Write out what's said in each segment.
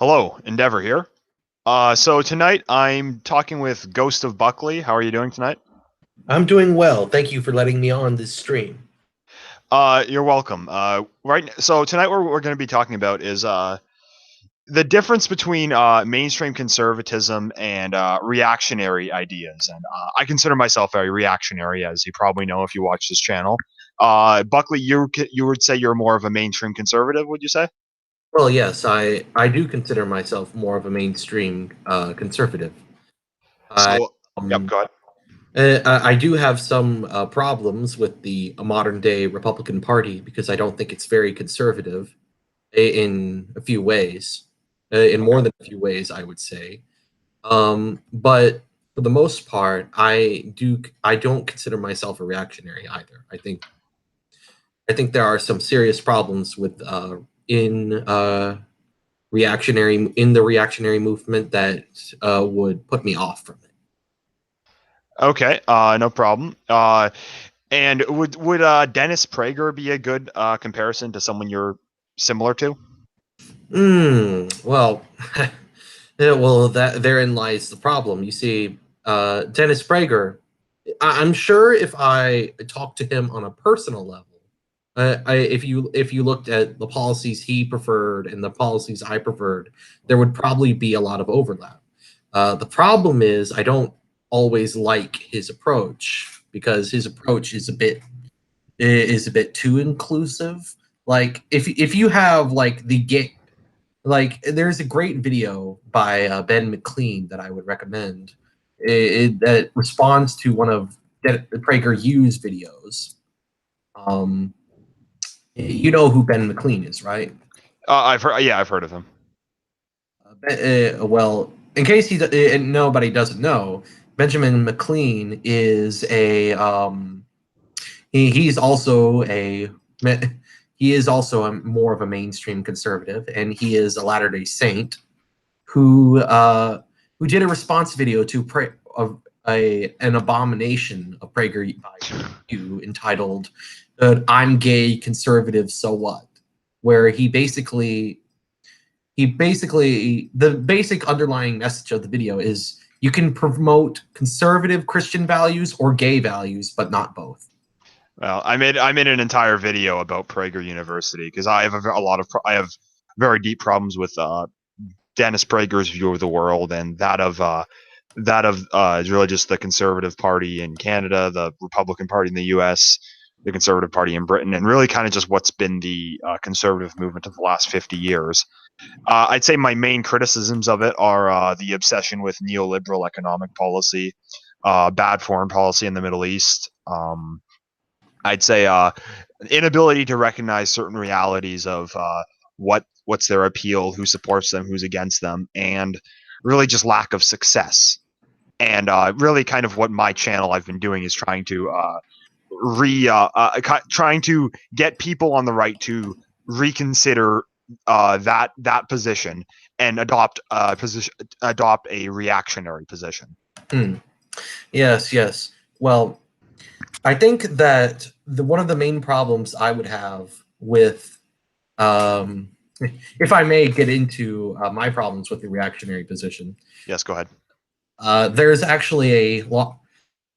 Hello, Endeavor here. So tonight I'm talking with Ghost of Buckley. How are you doing tonight? I'm doing well. Thank you for letting me on this stream. You're welcome. So tonight what we're going to be talking about is the difference between mainstream conservatism and reactionary ideas. And I consider myself very reactionary, as you probably know if you watch this channel. Buckley, you would say you're more of a mainstream conservative, would you say? Well, yes, I do consider myself more of a mainstream conservative. I So, yep, um go ahead. I do have some problems with the modern day Republican Party because I don't think it's very conservative in a few ways, in more Okay. than a few ways, I would say. But for the most part, I don't consider myself a reactionary either. I think there are some serious problems with in the reactionary movement that would put me off from it. Okay, no problem. And would Dennis Prager be a good comparison to someone you're similar to? Well, yeah, well, that therein lies the problem. You see, Dennis Prager. I'm sure if I talked to him on a personal level, if you looked at the policies he preferred and the policies I preferred, there would probably be a lot of overlap. The problem is I don't always like his approach because his approach is a bit too inclusive. Like if you have like the gay, like there's a great video by Ben McLean that I would recommend. That responds to one of Prager Hughes videos. Um, you know who Ben McLean is, right? I've heard. Yeah, I've heard of him. Well, in case nobody doesn't know, Benjamin McLean is he's also he is also more of a mainstream conservative, and he is a Latter Day Saint who did a response video to an abomination of Prager by you entitled "I'm Gay, Conservative, So What," where he basically the basic underlying message of the video is you can promote conservative Christian values or gay values, but not both. Well, I made an entire video about Prager University because I have a lot of I have very deep problems with Dennis Prager's view of the world and that of really just the Conservative Party in Canada, the Republican Party in the U.S., the Conservative Party in Britain, and really kind of just what's been the conservative movement of the last 50 years. I'd say my main criticisms of it are the obsession with neoliberal economic policy, bad foreign policy in the Middle East. I'd say inability to recognize certain realities of what's their appeal, who supports them, who's against them, and really just lack of success. And really, kind of what my channel I've been doing is trying to trying to get people on the right to reconsider that position and adopt a reactionary position. Hmm. Yes, yes. Well, I think that one of the main problems I would have with, um, if I may get into my problems with the reactionary position, Yes, go ahead. there's actually a lot.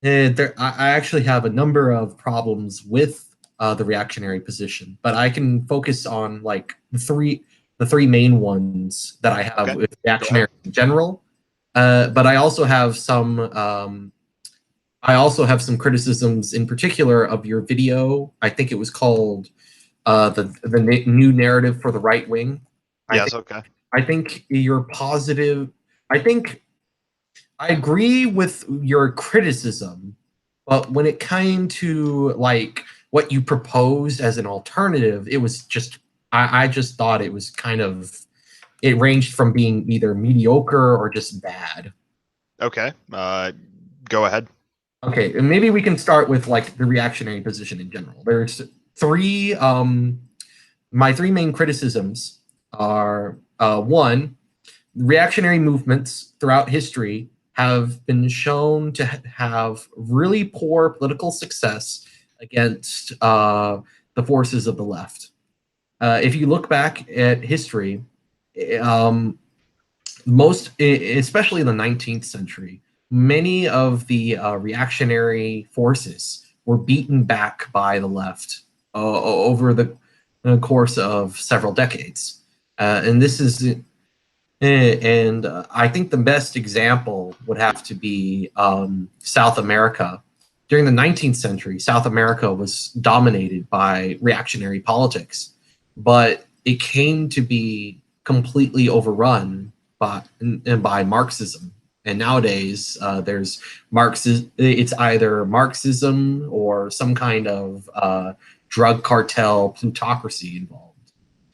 I actually have a number of problems with the reactionary position, but I can focus on like the three main ones that I have Okay, with go ahead. reactionary in general. But I also have some criticisms in particular of your video. I think it was called the new narrative for the right wing. I Yes, think okay. I think you're positive. I think I agree with your criticism, but when it came to like what you proposed as an alternative, it was just I just thought it was kind of it ranged from being either mediocre or just bad. Okay, go ahead. Okay, and maybe we can start with like the reactionary position in general. There's three my three main criticisms are one, reactionary movements throughout history have been shown to have really poor political success against the forces of the left. If you look back at history, um, especially in the 19th century, many of the reactionary forces were beaten back by the left over the course of several decades. And this is and I think the best example would have to be South America. During the 19th century, South America was dominated by reactionary politics, but it came to be completely overrun by Marxism. And nowadays, there's Marxism. It's either Marxism or some kind of drug cartel plutocracy involved.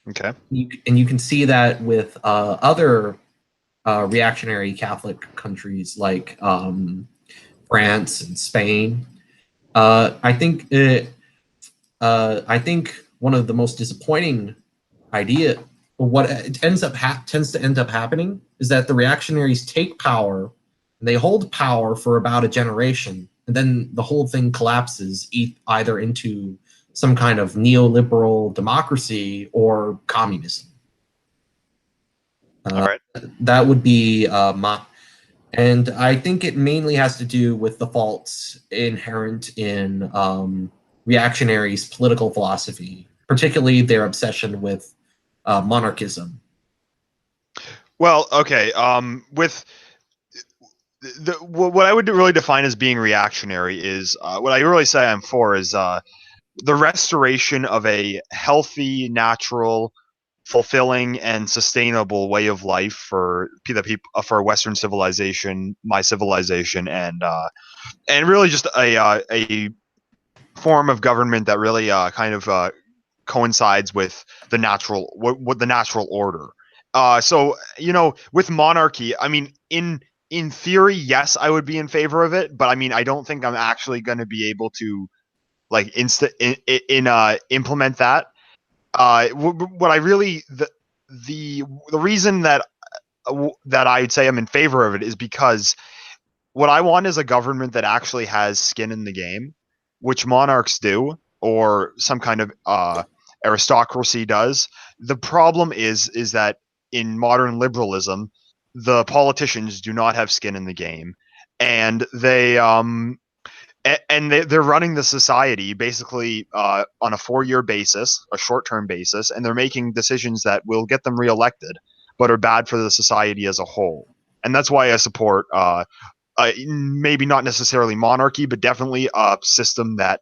Okay. And you can see that with other reactionary Catholic countries like France and Spain. I think one of the most disappointing idea, what it tends to end up happening, is that the reactionaries take power, and they hold power for about a generation, and then the whole thing collapses either into some kind of neoliberal democracy or communism. All right. That would be and I think it mainly has to do with the faults inherent in reactionaries' political philosophy, particularly their obsession with monarchism. Well, okay. With what I would really define as being reactionary is what I really say I'm for is the restoration of a healthy, natural, fulfilling, and sustainable way of life for the people, for Western civilization, my civilization, and really just a form of government that really kind of coincides with the natural what the natural order. So with monarchy, I mean, in theory, yes, I would be in favor of it, but I mean, I don't think I'm actually going to be able to like implement that. What I really the reason that I'd say I'm in favor of it is because what I want is a government that actually has skin in the game, which monarchs do, or some kind of aristocracy does. The problem is that in modern liberalism, the politicians do not have skin in the game, and they're running the society basically on a 4-year basis, a short-term basis, and they're making decisions that will get them reelected, but are bad for the society as a whole. And that's why I support maybe not necessarily monarchy, but definitely a system that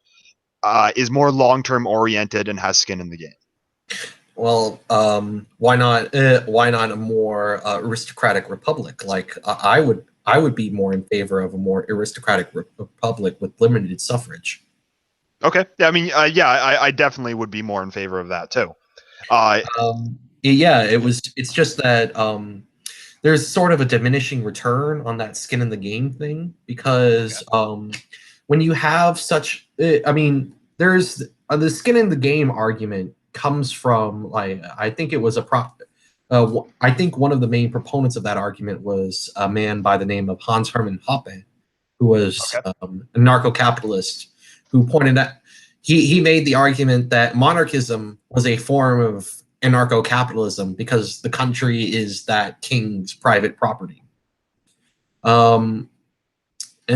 is more long-term oriented and has skin in the game. Well, why not? Why not a more aristocratic republic? Like I would be more in favor of a more aristocratic republic with limited suffrage. Okay, yeah, I mean, I definitely would be more in favor of that too. Yeah, it's just that there's sort of a diminishing return on that skin in the game thing because when you have such, I mean, there's the skin in the game argument comes from like I think it was I think one of the main proponents of that argument was a man by the name of Hans Hermann Hoppe, who was a narco-capitalist who pointed out he made the argument that monarchism was a form of anarcho-capitalism because the country is that king's private property. And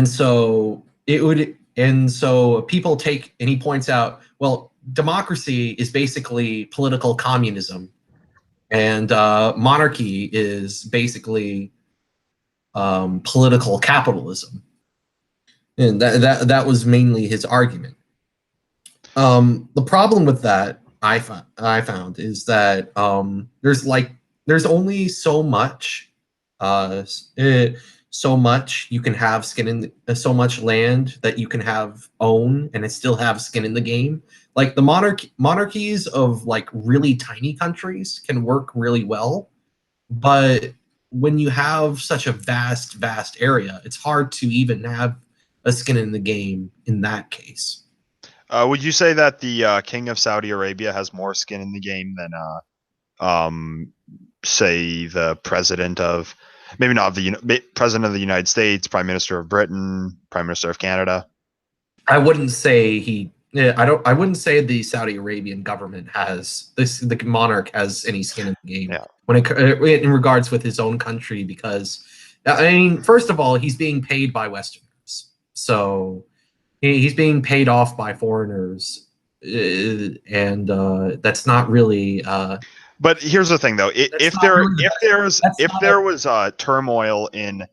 so people take, and he points out, well, democracy is basically political communism, and monarchy is basically political capitalism. And that was mainly his argument. The problem with that I found is that there's only so much so much you can have skin in so much land that you can have own and it still have skin in the game. Like the monarchies of like really tiny countries can work really well, but when you have such a vast area, it's hard to even have a skin in the game in that case. Would you say that the King of Saudi Arabia has more skin in the game than, say, the president of, maybe not the president of the United States, Prime Minister of Britain, Prime Minister of Canada? I wouldn't say he Yeah, I wouldn't say the Saudi Arabian government has this. The monarch has any skin in the game Yeah. when in regards with his own country, because I mean, first of all, he's being paid by Westerners, so he's being paid off by foreigners, and that's not really. But here's the thing, though: That's not really the best. That's if not a. there was turmoil in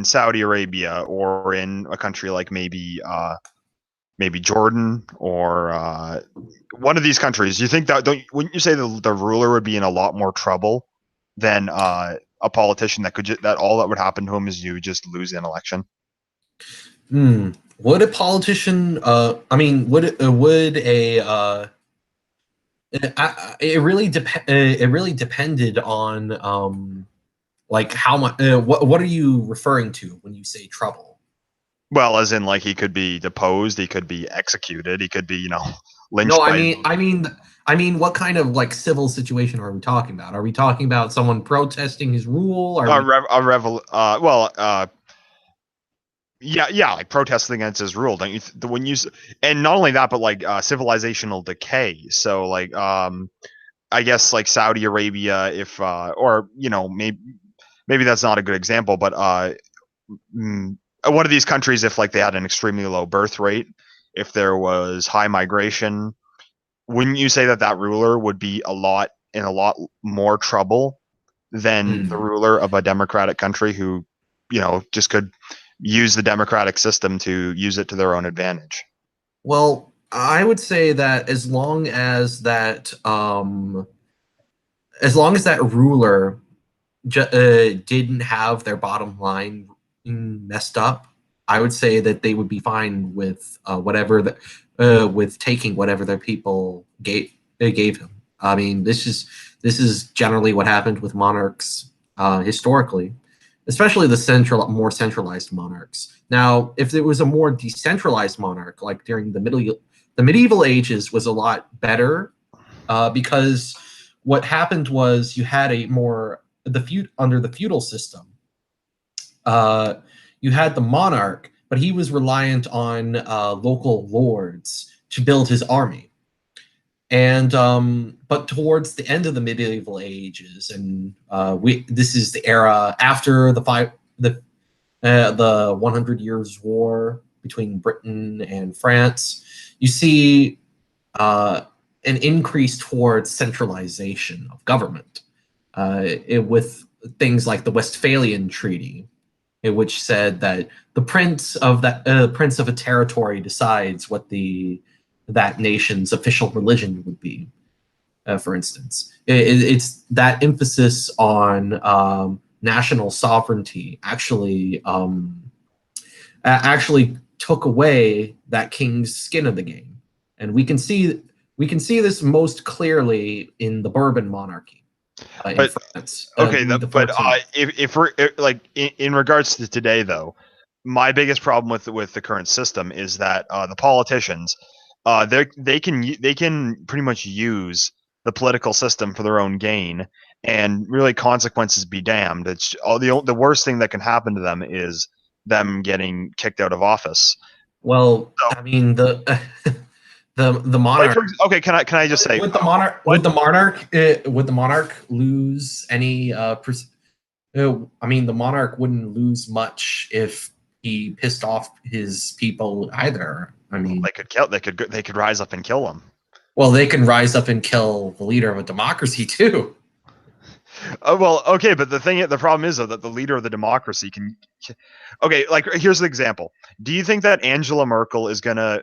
Saudi Arabia or in a country like maybe Jordan or one of these countries, you think that wouldn't you say the ruler would be in a lot more trouble than a politician that all that would happen to him is you just lose an election? Would a politician? I mean, would a it really it really depended on like how much. What are you referring to when you say trouble? Well, as in like he could be deposed, he could be executed, he could be No, lynched by I mean, what kind of like civil situation are we talking about? Are we talking about someone protesting his rule? Are we? a revol well yeah, like protesting against his rule, don't you? When you and not only that, but like civilizational decay. So like I guess like Saudi Arabia, if or maybe that's not a good example, but one of these countries, if like they had an extremely low birth rate, if there was high migration, wouldn't you say that that ruler would be in a lot more trouble than the Hmm. ruler of a democratic country who just could use the democratic system to use it to their own advantage? Well, I would say that as long as that ruler didn't have their bottom line messed up, I would say that they would be fine with with taking whatever their people gave him. I mean, this is generally what happened with monarchs historically, especially the more centralized monarchs. Now, if there was a more decentralized monarch, like during the medieval ages, was a lot better because what happened was you had a more under the feudal system. Uh, you had the monarch, but he was reliant on local lords to build his army. And but towards the end of the medieval ages, and we this is the era after the 100 Years' War between Britain and France. You see an increase towards centralization of government, with things like the Westphalian Treaty, which said that the prince of a territory decides what the that nation's official religion would be. For instance, it's that emphasis on national sovereignty actually took away that king's skin of the game, and we can see this most clearly in the Bourbon monarchy in But France, okay, Louis the but 14th. if we're like in regards to today, though, my biggest problem with the current system is that the politicians, they can pretty much use the political system for their own gain, and really consequences be damned. It's all the worst thing that can happen to them is them getting kicked out of office. Well, So, I mean the like, monarch okay, can I just say what? would the monarch lose any I mean, the monarch wouldn't lose much if he pissed off his people either. I mean, They could rise up and kill them. well, they can rise up and kill the leader of a democracy too. Well, okay, but the problem is though that the leader of the democracy can. Okay, like here's the example. Do you think that Angela Merkel is gonna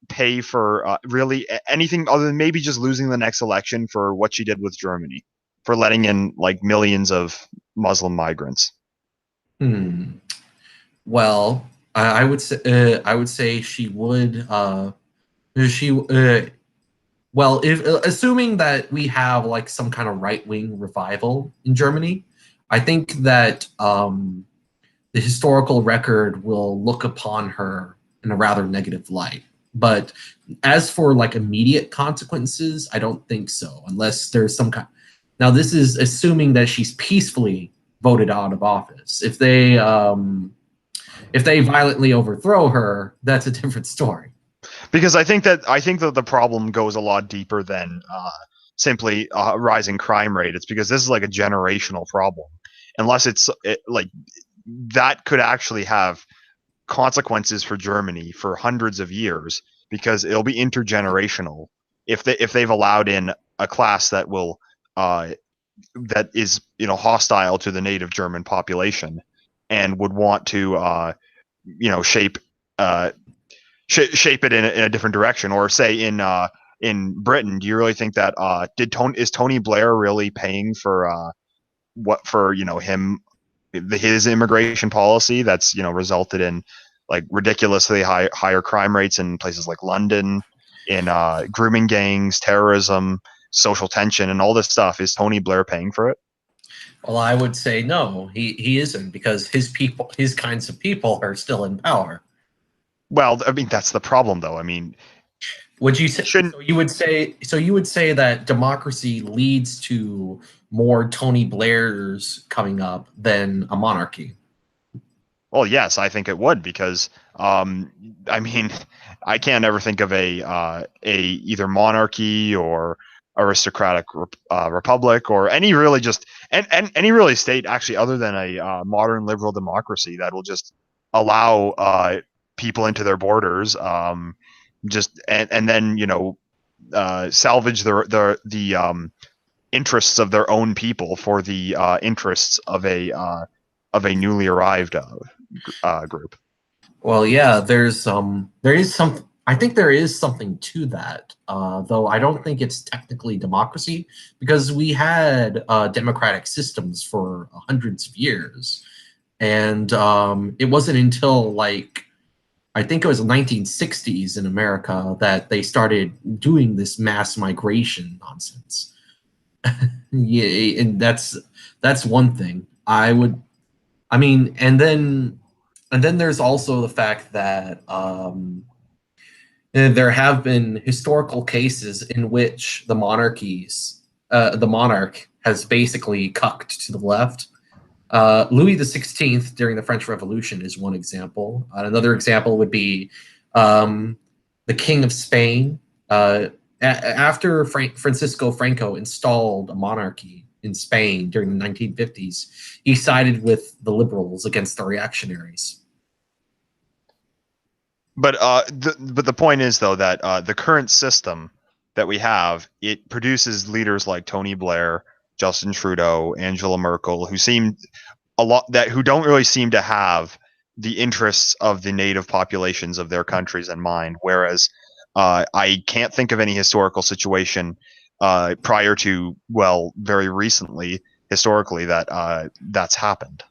pay for really anything other than maybe just losing the next election for what she did with Germany, for letting in like millions of Muslim migrants? Hmm. Well, I would say she would. She well, if assuming that we have like some kind of right wing revival in Germany, I think that the historical record will look upon her in a rather negative light. But as for like immediate consequences, I don't think so, unless there's some kind. Now, this is assuming that she's peacefully voted out of office. If they violently overthrow her, that's a different story. Because I think that the problem goes a lot deeper than simply rising crime rate. It's because this is like a generational problem. Unless like that could actually have consequences for Germany for hundreds of years, because it'll be intergenerational if they've allowed in a class that will that is hostile to the native German population and would want to shape uh, shape it in a different direction. Or say in Britain, do you really think that is Tony Blair really paying for him, his immigration policy that's resulted in like ridiculously higher crime rates in places like London, in grooming gangs, terrorism, social tension, and all this stuff? Is Tony Blair paying for it? Well, I would say no, he isn't, because his people, his kinds of people, are still in power. Well, I mean, that's the problem, though. I mean, Would you say shouldn't so? You would say that democracy leads to more Tony Blairs coming up than a monarchy. Well, yes, I think it would, because I mean, I can't ever think of a either monarchy or aristocratic republic, or any really just and any really state actually other than a modern liberal democracy that will just allow people into their borders, just and then salvage the interests of their own people for the interests of a newly arrived group. Well, yeah, there is some. I think there is something to that, though I don't think it's technically democracy, because we had democratic systems for hundreds of years, and it wasn't until like I think it was the 1960s in America that they started doing this mass migration nonsense. Yeah, and that's one thing. I mean, and then there's also the fact that there have been historical cases in which the monarch has basically cucked to the left. Louis XVI during the French Revolution is one example. Another example would be the King of Spain. After Francisco Franco installed a monarchy in Spain during the 1950s, he sided with the liberals against the reactionaries. But the point is, though, that the current system that we have, it produces leaders like Tony Blair, Justin Trudeau, Angela Merkel, who don't really seem to have the interests of the native populations of their countries in mind. Whereas I can't think of any historical situation prior to, well, very recently, historically, that that's happened.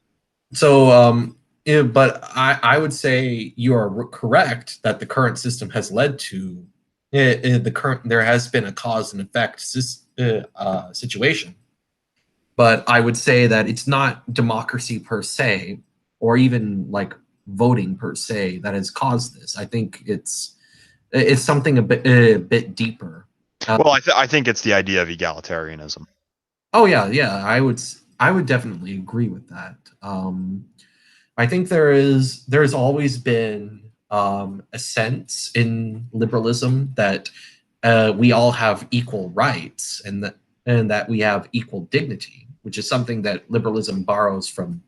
So, yeah, but I would say you are correct that the current system has led to the current. There has been a cause and effect situation, but I would say that it's not democracy per se, or even like voting per se, that has caused this. I think it's something a bit deeper. Well, I think it's the idea of egalitarianism. Oh yeah, yeah, I would definitely agree with that. I think there's always been a sense in liberalism that we all have equal rights, and that we have equal dignity, which is something that liberalism borrows from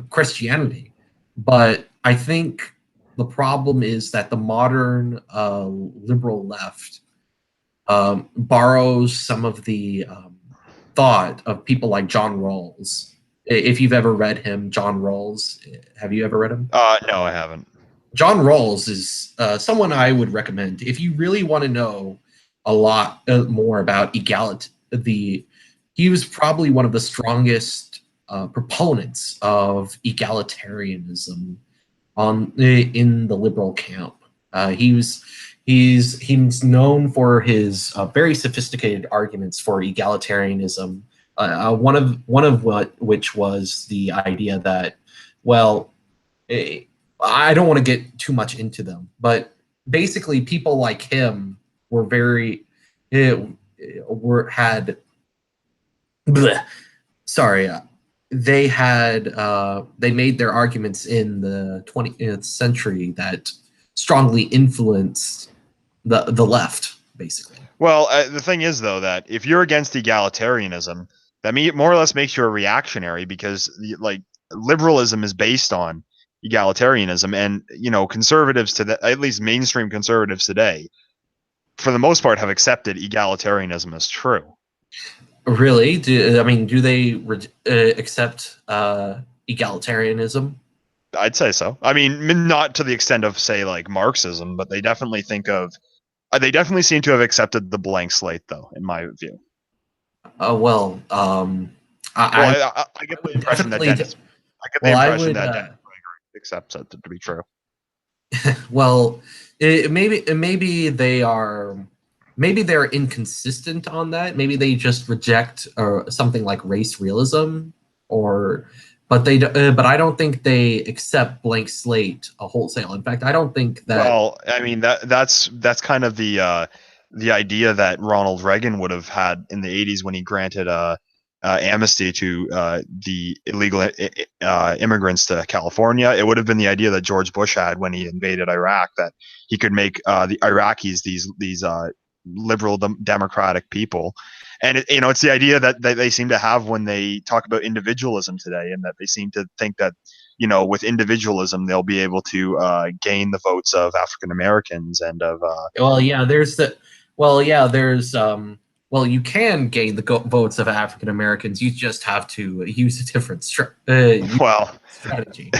Christianity. But I think the problem is that the modern liberal left borrows some of the thought of people like John Rawls. If you've ever read him, John Rawls, have you ever read him? No, I haven't. John Rawls is someone I would recommend if you really want to know a lot more about egalit. He was probably one of the strongest proponents of egalitarianism in the liberal camp. He's known for his very sophisticated arguments for egalitarianism. One of which was the idea that, well, I don't want to get too much into them, but basically, people like him were very were had bleh, sorry they had they made their arguments in the 20th century that strongly influenced the left, basically. Well, the thing is, though, that if you're against egalitarianism, that more or less makes you a reactionary because, like, liberalism is based on egalitarianism, and conservatives at least mainstream conservatives today, for the most part, have accepted egalitarianism as true. Really? Do they accept egalitarianism? I'd say so. I mean, not to the extent of, say, like Marxism, but they definitely they definitely seem to have accepted the blank slate, though, in my view. Well, Well, I I get the would impression that definitely. Dennis. I get the Well, I impression would. that Dennis accepts it to be true. Well, maybe they are. Maybe they're inconsistent on that. Maybe they just reject something like race realism, or but I don't think they accept blank slate a wholesale. In fact, I don't think that. Well, I mean that's kind of the idea that Ronald Reagan would have had in the '80s when he granted amnesty to the illegal immigrants to California. It would have been the idea that George Bush had when he invaded Iraq, that he could make the Iraqis these liberal democratic people. And it's the idea that they seem to have when they talk about individualism today, and that they seem to think that with individualism, they'll be able to gain the votes of African Americans and of. Well, yeah, there's the. Well, yeah, there's. Well, you can gain the votes of African Americans. You just have to use a different Well, strategy.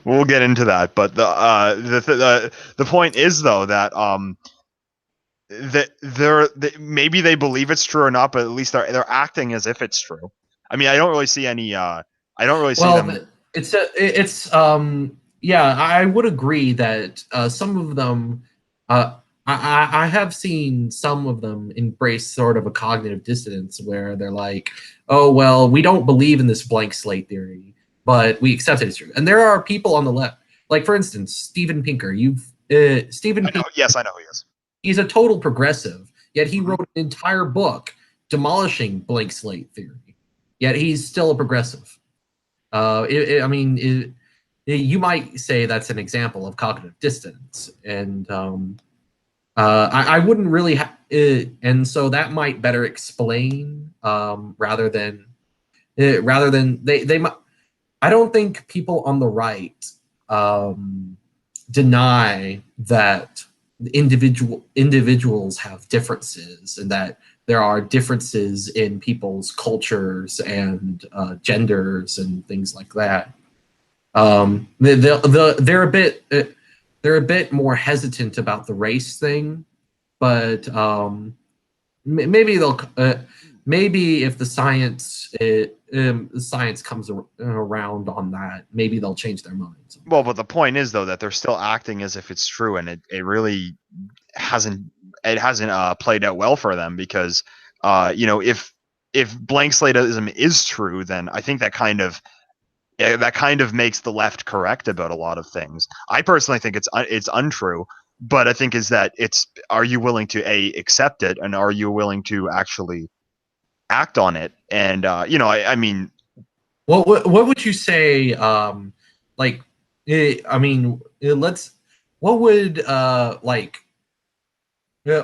we'll get into that, but the point is, though, that maybe they believe it's true or not, but at least they're acting as if it's true. I mean, I don't really see any. I don't really see them. Yeah, I would agree that some of them. I have seen some of them embrace sort of a cognitive dissonance where they're like, "Oh well, we don't believe in this blank slate theory, but we accept it as true." And there are people on the left, like for instance, Steven Pinker. Steven Pinker. Yes, I know who he is. He's a total progressive, yet he wrote an entire book demolishing blank slate theory. Yet he's still a progressive. You might say that's an example of cognitive dissonance, and I wouldn't really, and so that might better explain rather than they. I don't think people on the right deny that individuals have differences, and that there are differences in people's cultures and genders and things like that. They're a bit more hesitant about the race thing, but maybe they'll maybe if the science comes around on that, maybe they'll change their minds. Well, but the point is, though, that they're still acting as if it's true, and it really hasn't played out well for them, because if blank slateism is true, then I think that kind of makes the left correct about a lot of things. I personally think it's untrue, but I think is that are you willing to accept it, and are you willing to actually act on it? And I mean, what would you say? Like, I mean, let's. What would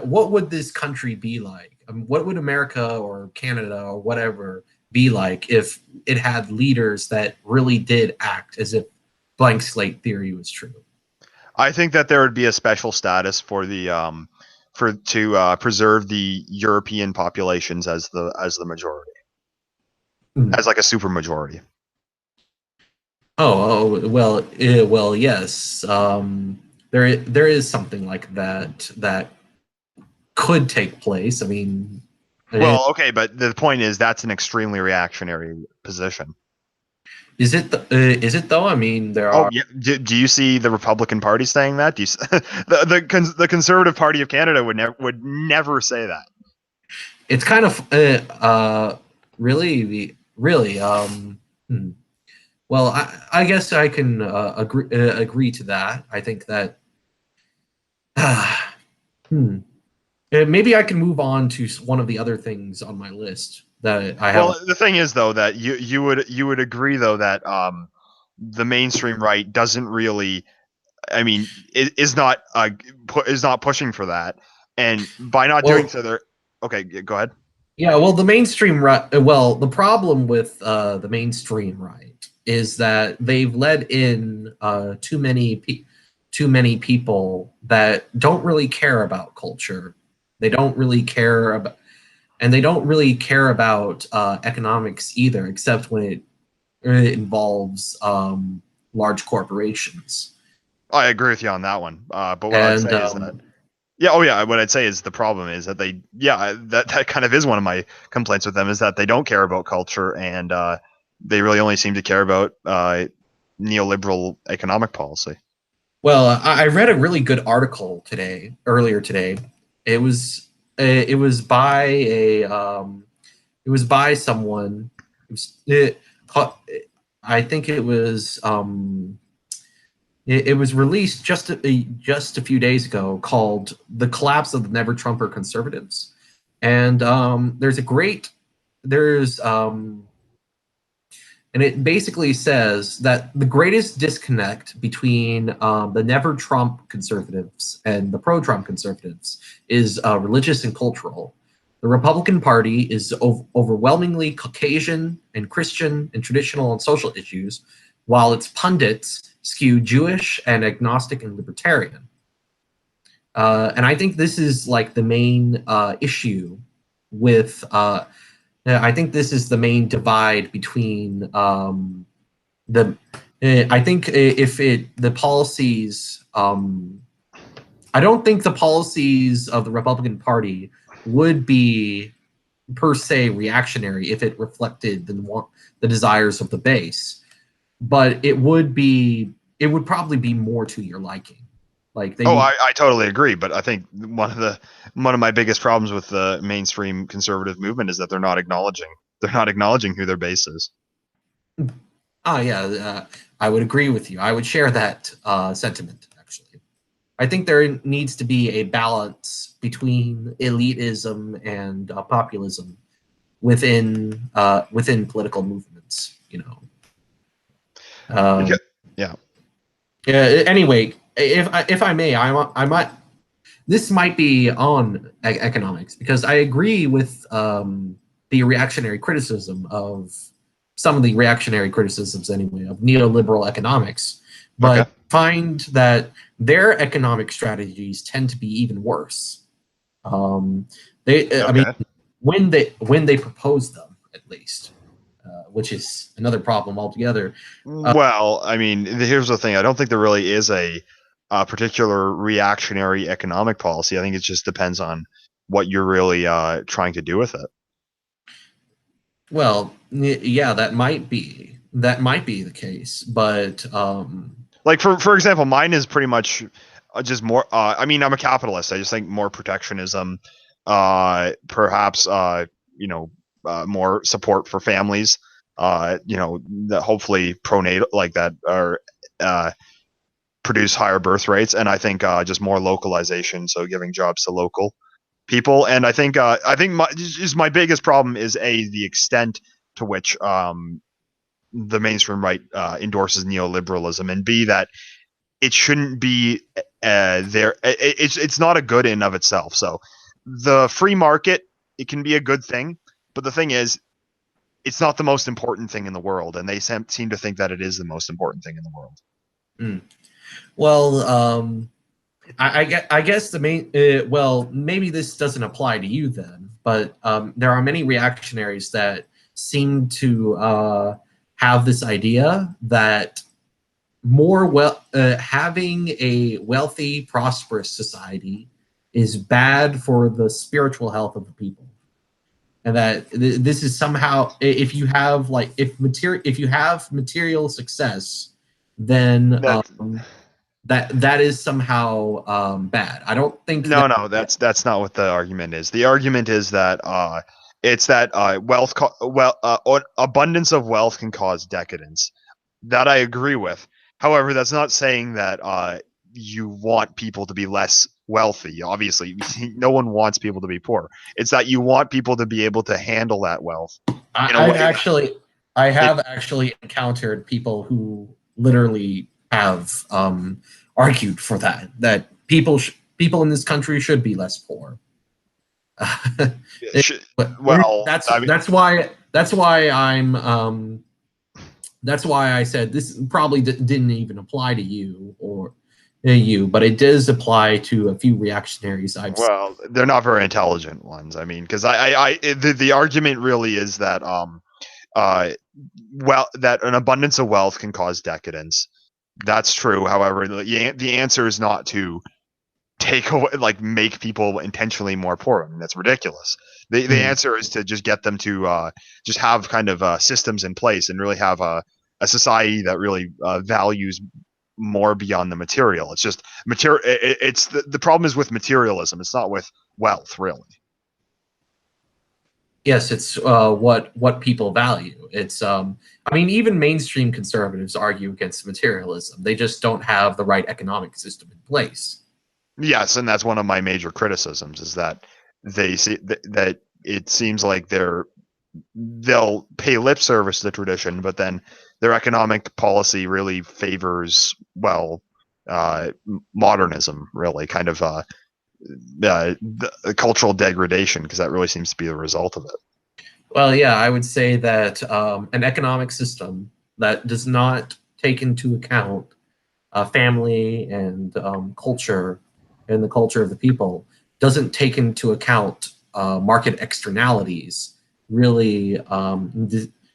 what would this country be like? What would America or Canada or whatever be like if it had leaders that really did act as if blank slate theory was true? I think that there would be a special status for the to preserve the European populations as the majority, as like a super majority. Well, yes. There is something like that could take place. I mean, well, okay, but the point is that's an extremely reactionary position. Is it? Is it though? I mean, there are. Oh, yeah. Do you see the Republican Party saying that? Do you the Conservative Party of Canada would never say that? It's kind of really. Well, I guess I can agree to that. I think that. Maybe I can move on to one of the other things on my list that I have. Well, the thing is, though, that you would agree, though, that the mainstream right doesn't really I mean, is not pushing for that, and by not doing Well, so, they're okay. Go ahead. yeah, well, the mainstream right. Well, the problem with the mainstream right is that they've let in too many people that don't really care about culture. They don't really care about, and they don't really care about economics either, except when it involves large corporations. I agree with you on that one. But what I'd And say is that yeah, oh yeah, what I'd say is the problem is that they yeah that kind of is one of my complaints with them is that they don't care about culture and they really only seem to care about neoliberal economic policy. Well, I read a really good article earlier today. It was it was by a it was by someone. I think it was released just a few days ago, called "The Collapse of the Never Trumper Conservatives," and there's and it basically says that the greatest disconnect between the never Trump conservatives and the pro Trump conservatives is religious and cultural. The Republican Party is overwhelmingly Caucasian and Christian and traditional on social issues, while its pundits skew Jewish and agnostic and libertarian. And I think this is like the main issue with yeah, I think this is the main divide between the. I think if the policies, I don't think the policies of the Republican Party would be per se reactionary if it reflected the desires of the base, but it would be. It would probably be more to your liking. Like they Oh, would. I totally agree, but I think one of my biggest problems with the mainstream conservative movement is that they're not acknowledging who their base is. Ah, yeah, I would agree with you. I would share that sentiment, actually. I think there needs to be a balance between elitism and populism within political movements. Because Um, yeah, anyway, if I may, I might. This might be on economics because I agree with the reactionary criticism of some of the reactionary criticisms anyway of neoliberal economics, okay, but find that their economic strategies tend to be even worse. I mean, okay. when they propose them, at least, which is another problem altogether. Well, I mean, here's the thing. I don't think there really is a particular reactionary economic policy. I think it just depends on what you're really trying to do with it. Well, yeah, that might be the case, but Like for example, mine is pretty much just more. I mean, I'm a capitalist. I just think more protectionism, perhaps more support for families. That hopefully pronatal like that are uh, produce higher birth rates, and I think just more localization, so giving jobs to local people. And I think my biggest problem is the extent to which the mainstream right endorses neoliberalism, and b that it shouldn't be there. It's not a good in of itself. So the free market, it can be a good thing, but the thing is, it's not the most important thing in the world, and they seem to think that it is the most important thing in the world. mm. Well, I guess the main well, maybe this doesn't apply to you then, but there are many reactionaries that seem to have this idea that having a wealthy, prosperous society is bad for the spiritual health of the people, and that this is somehow, if you have if you have material success, then That that is somehow bad. I don't think that. No, that's not what the argument is. The argument is that it's that abundance of wealth can cause decadence. That I agree with. However, that's not saying that you want people to be less wealthy. Obviously, no one wants people to be poor. It's that you want people to be able to handle that wealth in a I've way actually, I that have actually encountered people who literally have argued for that people in this country should be less poor. Well, I mean, That's why that's why I said this probably didn't even apply to you or you, but it does apply to a few reactionaries I've seen. well, they're not very intelligent ones. I mean, because the argument really is that uh, well, that an abundance of wealth can cause decadence. That's true. However, the answer is not to take away, like, make people intentionally more poor. I mean, that's ridiculous. The answer is to just get them to just have kind of systems in place and really have a society that really values more beyond the material. It's just material. It's the problem is with materialism. It's not with wealth, really. Yes, it's what people value. It's I mean, even mainstream conservatives argue against materialism. They just don't have the right economic system in place. Yes, and that's one of my major criticisms is that they see that it seems like they'll pay lip service to the tradition, but then their economic policy really favors, well, modernism, really, kind of the cultural degradation, because that really seems to be the result of it. Well, yeah, I would say that an economic system that does not take into account family and culture and the culture of the people, doesn't take into account market externalities, really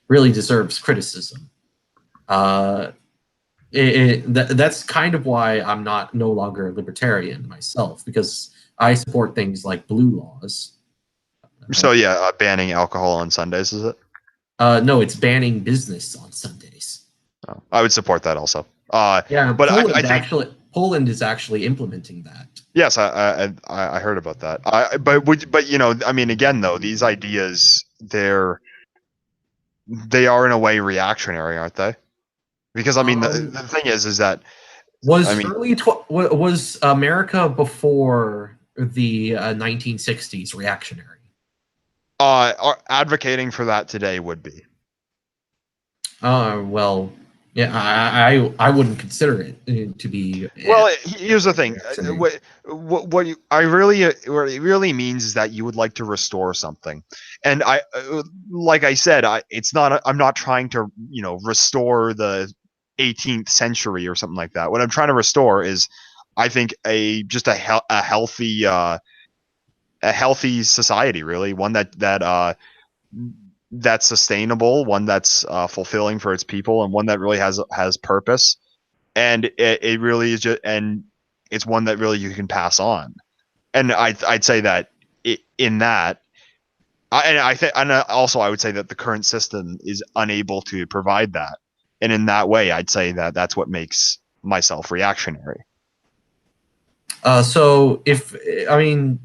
really deserves criticism. That's kind of why I'm no longer a libertarian myself, because I support things like blue laws. So yeah, banning alcohol on Sundays, is it? No, it's banning business on Sundays. Oh, I would support that also. Yeah, But I think Poland is actually implementing that. yes, I heard about that. But I mean, again, though, these ideas they are in a way reactionary, aren't they? Because I mean, the thing is that Was I mean, was America before the 1960s reactionary? advocating for that today would be. Well, yeah, I wouldn't consider it to be. Well, here's the thing. What it really means is that you would like to restore something, and like I said, it's not. I'm not trying to restore the 18th century or something like that. What I'm trying to restore is, I think, a healthy society, really, one that's sustainable, one that's fulfilling for its people, and one that really has purpose. And it really is just, and it's one that really you can pass on. And I'd say that in that, and also I would say that the current system is unable to provide that. And in that way, I'd say that that's what makes myself reactionary. So if I mean,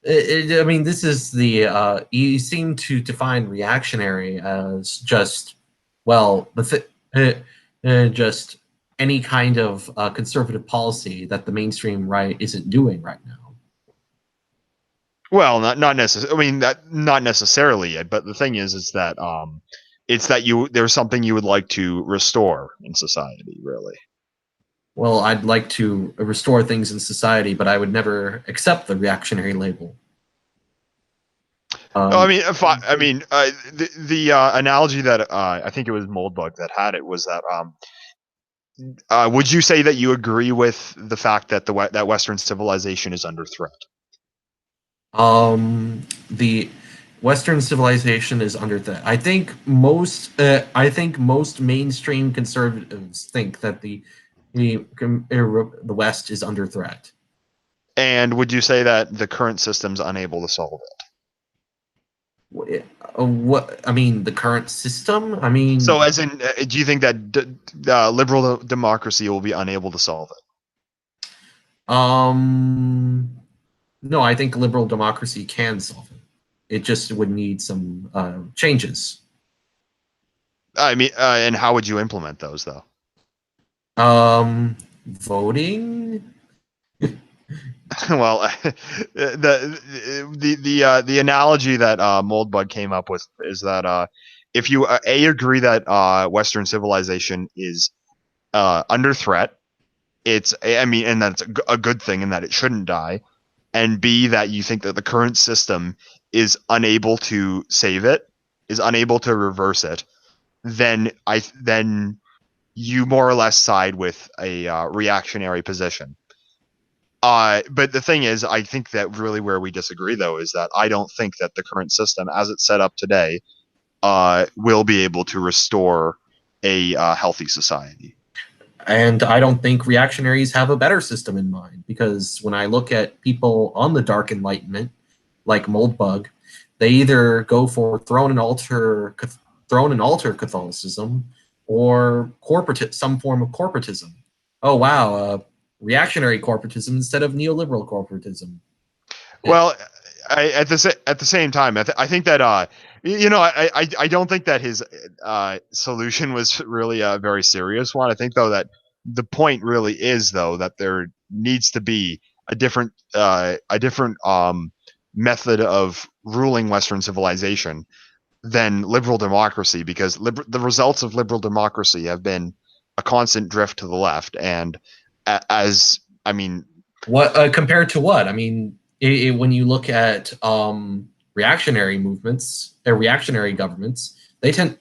I mean, this is the you seem to define reactionary as just well, just any kind of conservative policy that the mainstream right isn't doing right now. Well, not necessarily. I mean, that not necessarily. But the thing is that it's that there's something you would like to restore in society, really. Well, I'd like to restore things in society, but I would never accept the reactionary label. I mean, the analogy that I think it was Moldbug that had it was that would you say that you agree with the fact that that Western civilization is under threat? The Western civilization is under threat. I think most mainstream conservatives think that the West is under threat. And would you say that the current system's unable to solve it? What I mean, the current system. I mean, so as in, do you think that liberal democracy will be unable to solve it? No, I think liberal democracy can solve it. It just would need some changes. I mean, and how would you implement those, though? Voting. Well, the analogy that Moldbug came up with is that if you agree that Western civilization is under threat, I mean, and that's a good thing, and that it shouldn't die, and B, that you think that the current system is unable to save it, is unable to reverse it, then you more or less side with a reactionary position. But the thing is, I think that really where we disagree, though, is that I don't think that the current system, as it's set up today, will be able to restore a healthy society. And I don't think reactionaries have a better system in mind, because when I look at people on the Dark Enlightenment, like Moldbug, they either go for throne and altar Catholicism, or some form of corporatism. Oh wow, reactionary corporatism instead of neoliberal corporatism. Well, at the same time, I think that I don't think that his solution was really a very serious one. I think though that the point really is though that there needs to be a different method of ruling Western civilization than liberal democracy, because the results of liberal democracy have been a constant drift to the left, and as I mean, what compared to what? I mean, when you look at reactionary movements, reactionary governments, they tend,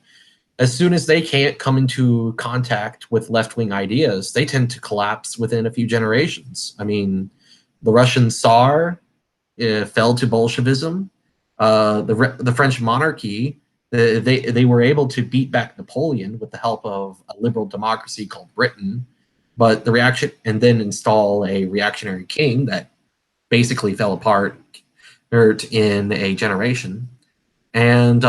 as soon as they can't come into contact with left-wing ideas, they tend to collapse within a few generations. I mean, the Russian Tsar fell to Bolshevism. The French monarchy, they were able to beat back Napoleon with the help of a liberal democracy called Britain, but the reaction, and then install a reactionary king that basically fell apart in a generation. And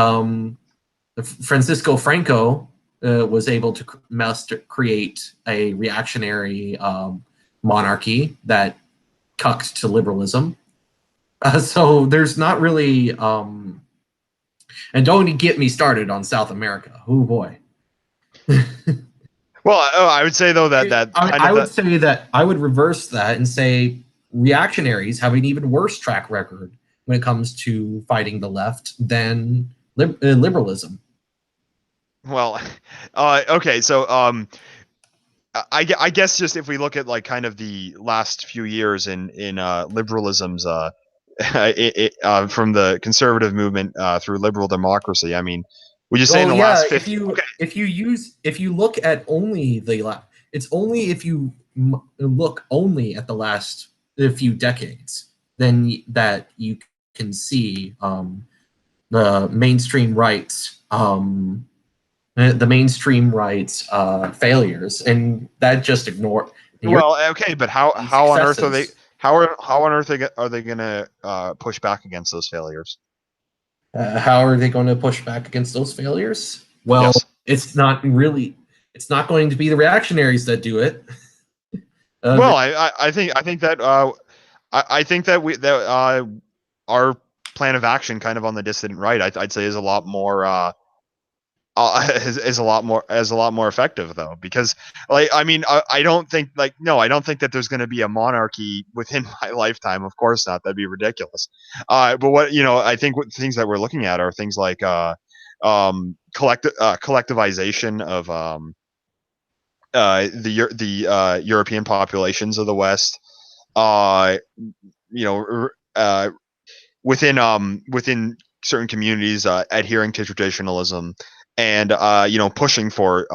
Francisco Franco was able to create a reactionary monarchy that cucked to liberalism. So there's not really, and don't get me started on South America. Oh boy. well, I would say though that I would say that I would reverse that and say reactionaries have an even worse track record when it comes to fighting the left than liberalism. Well, okay, so I guess just if we look at like kind of the last few years in liberalism's from the conservative movement through liberal democracy, I mean, would you say in Well, the yeah. last 50? Okay. If you look at only it's only if you look only at the last few decades, then that you can see the mainstream rights failures, and that just ignore your Well, okay, but how on earth are they successes. how on earth are they going to push back against those failures? How are they going to push back against those failures? Well, Yes. it's not going to be the reactionaries that do it. Well, I think that I think that our plan of action, kind of on the dissident right, I'd say is a lot more is a lot more effective though, because like I mean I don't think like no I don't think that there's going to be a monarchy within my lifetime. Of course not, that'd be ridiculous. But what I think what things that we're looking at are things like collectivization of the European populations of the West, uh you know within certain communities adhering to traditionalism, and pushing for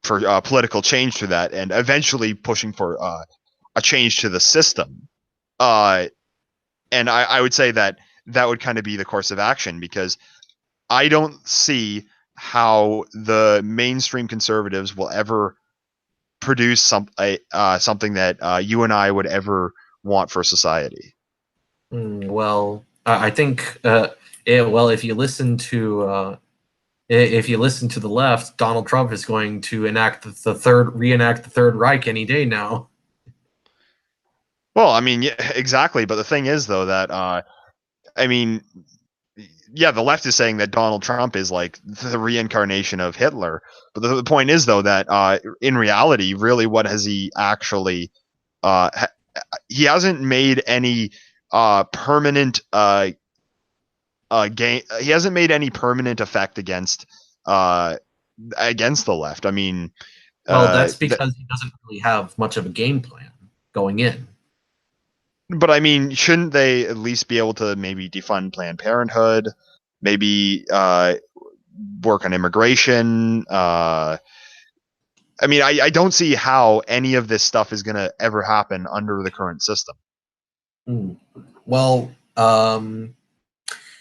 political change to that, and eventually pushing for a change to the system. uh and I would say that that would kind of be the course of action, because I don't see how the mainstream conservatives will ever produce something that you and I would ever want for society. Well, I think well, if you listen to the left, Donald Trump is going to reenact the Third Reich any day now. Well, I mean, yeah, exactly. But the thing is, though, that I mean, yeah, the left is saying that Donald Trump is like the reincarnation of Hitler. But the point is, though, that in reality, really, what has he actually? Ha- he hasn't made any permanent gain. He hasn't made any permanent effect against the left. I mean, Well, that's because he doesn't really have much of a game plan going in. But I mean, shouldn't they at least be able to maybe defund Planned Parenthood, maybe work on immigration? I mean, I don't see how any of this stuff is going to ever happen under the current system. Well,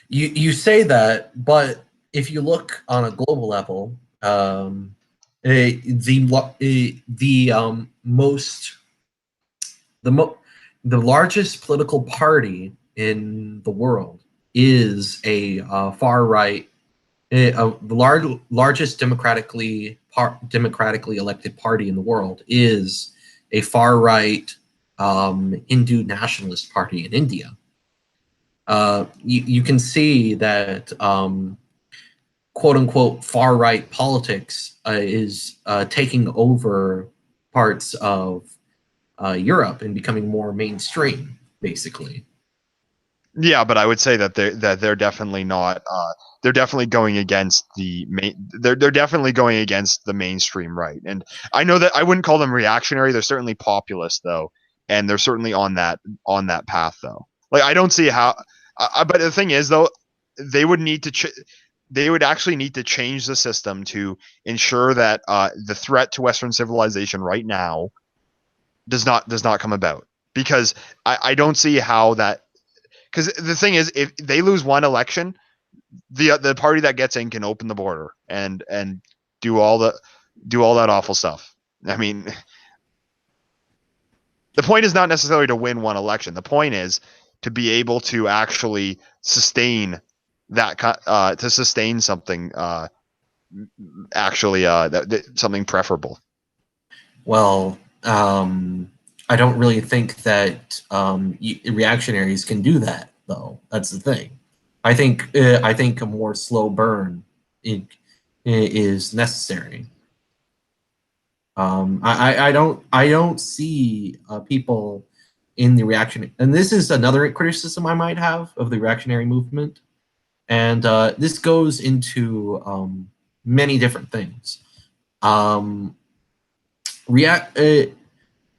you say that, but if you look on a global level, the largest political party in the world is a far right, the largest democratically elected party in the world is a far right Hindu nationalist party in India. You can see that quote unquote far right politics is taking over parts of Europe and becoming more mainstream, basically. Yeah, but I would say that they're definitely not. They're definitely going against the main. They're definitely going against the mainstream right. And I know that I wouldn't call them reactionary. They're certainly populist though, and they're certainly on that path though. Like I don't see how. But the thing is though, they would need to. They would actually need to change the system to ensure that the threat to Western civilization right now does not come about, because I don't see how that. Because the thing is, if they lose one election, the party that gets in can open the border and do all that awful stuff. I mean, the point is not necessarily to win one election. The point is to be able to actually sustain that to sustain something something preferable. Well, I don't really think that reactionaries can do that, though. That's the thing. I think a more slow burn is necessary. I don't see people in the reaction, and this is another criticism I might have of the reactionary movement, and this goes into many different things.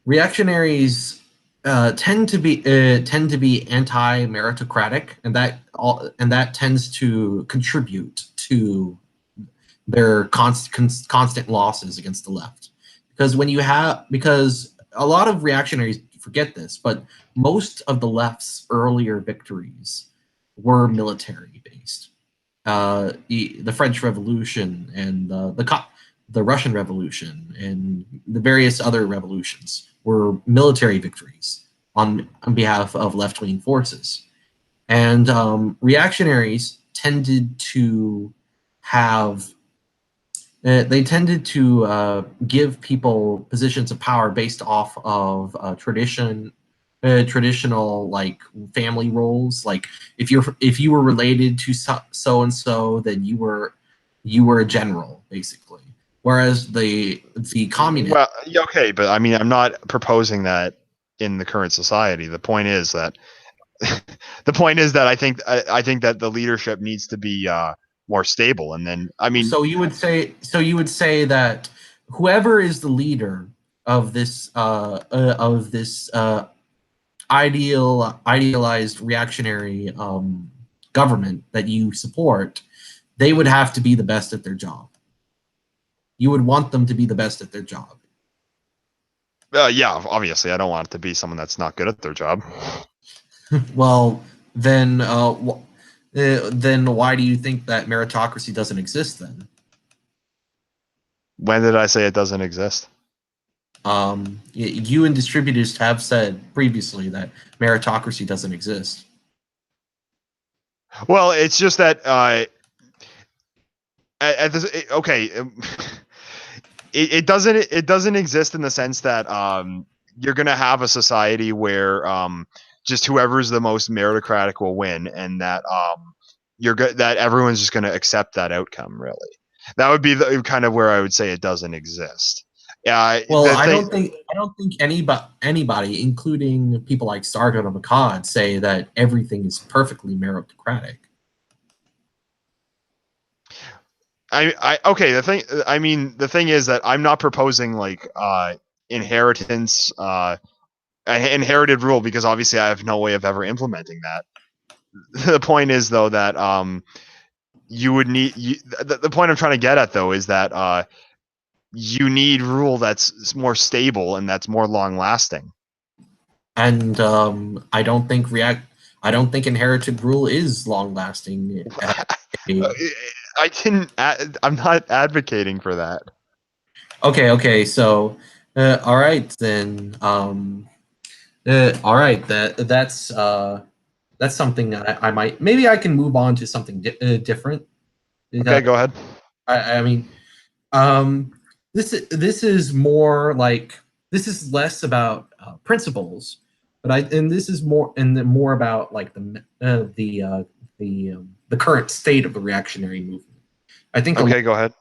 Reactionaries tend to be anti-meritocratic, and that tends to contribute to their constant losses against the left. Because a lot of reactionaries forget this, but most of the left's earlier victories were military based. The French Revolution and the Russian Revolution and the various other revolutions were military victories on behalf of left-wing forces. And reactionaries tended to have give people positions of power based off of traditional like family roles. Like if you were related to so and so, then you were a general, basically. Whereas the communists. Well, okay, but I mean, I'm not proposing that in the current society. The point is that I think that the leadership needs to be more stable, and then I mean, so you would say that whoever is the leader of this idealized reactionary government that you support, they would have to be the best at their job. You would want them to be the best at their job. Yeah, obviously, I don't want it to be someone that's not good at their job. Well, then why do you think that meritocracy doesn't exist then? When did I say it doesn't exist? You and distributors have said previously that meritocracy doesn't exist. Well, it's just that at this, okay, it doesn't exist in the sense that you're gonna have a society where just whoever's the most meritocratic will win, and that that everyone's just gonna accept that outcome. Really, that would be the kind of where I would say it doesn't exist. Well, I don't think anybody, including people like Sargon of Akkad, say that everything is perfectly meritocratic. Okay. The thing is that I'm not proposing like inheritance, inherited rule, because obviously I have no way of ever implementing that. The point is though that you would need the point I'm trying to get at though is that you need rule that's more stable and that's more long lasting. And I don't think inherited rule is long lasting. I didn't. I'm not advocating for that. Okay. So, all right then. All right. That's something I might, maybe I can move on to something different. Okay, go ahead. I mean, um, this is more like, this is less about principles, but this is more, and then more about like the current state of the reactionary movement. I think Okay, go ahead.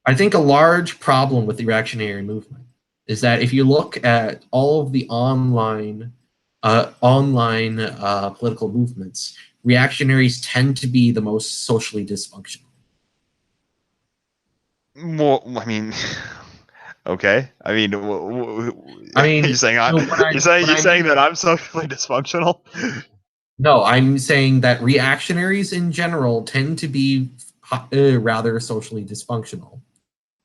I think a large problem with the reactionary movement is that if you look at all of the online political movements, reactionaries tend to be the most socially dysfunctional. Well, I mean, okay. I mean, I mean, you're saying so you're saying that I'm socially dysfunctional. no, I'm saying that reactionaries in general tend to be rather socially dysfunctional.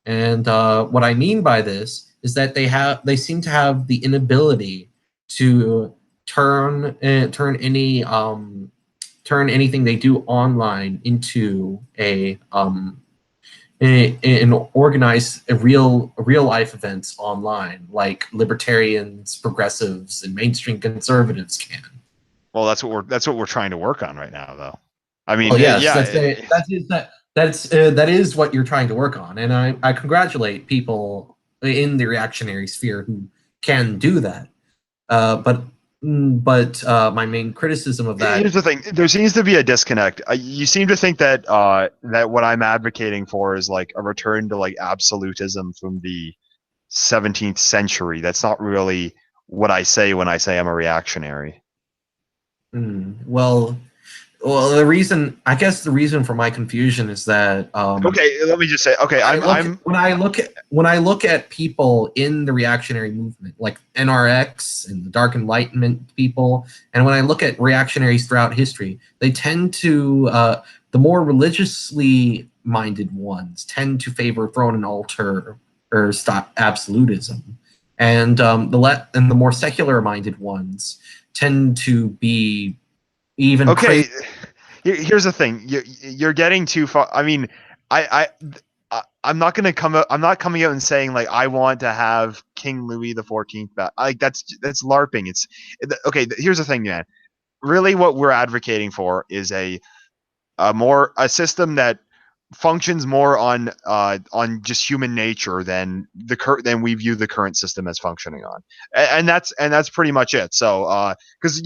And what I mean by this is that they seem to have the inability to turn anything they do online into an organized a real life events online, like libertarians, progressives, and mainstream conservatives can. Well, that's what we're trying to work on right now, though. I mean, Well, yes, yeah. that is what you're trying to work on, and I congratulate people in the reactionary sphere who can do that. But my main criticism of that, Here's the thing: there seems to be a disconnect. You seem to think that that what I'm advocating for is like a return to like absolutism from the 17th century. That's not really what I say when I say I'm a reactionary. well, the reason, I guess the reason for my confusion is that Okay, let me just say. Okay, I'm. when I look at people in the reactionary movement, like NRX and the Dark Enlightenment people, and when I look at reactionaries throughout history, they tend to the more religiously minded ones tend to favor throne and altar or stop absolutism, and the more secular minded ones tend to be even Okay, crazy. here's the thing. You're getting too far. I mean, I I'm not gonna come out. I'm not coming out and saying like I want to have King Louis the 14th back. Like that's LARPing. Okay. Here's the thing, man. Really, what we're advocating for is a system that functions more on just human nature than we view the current system as functioning on, and that's pretty much it. So because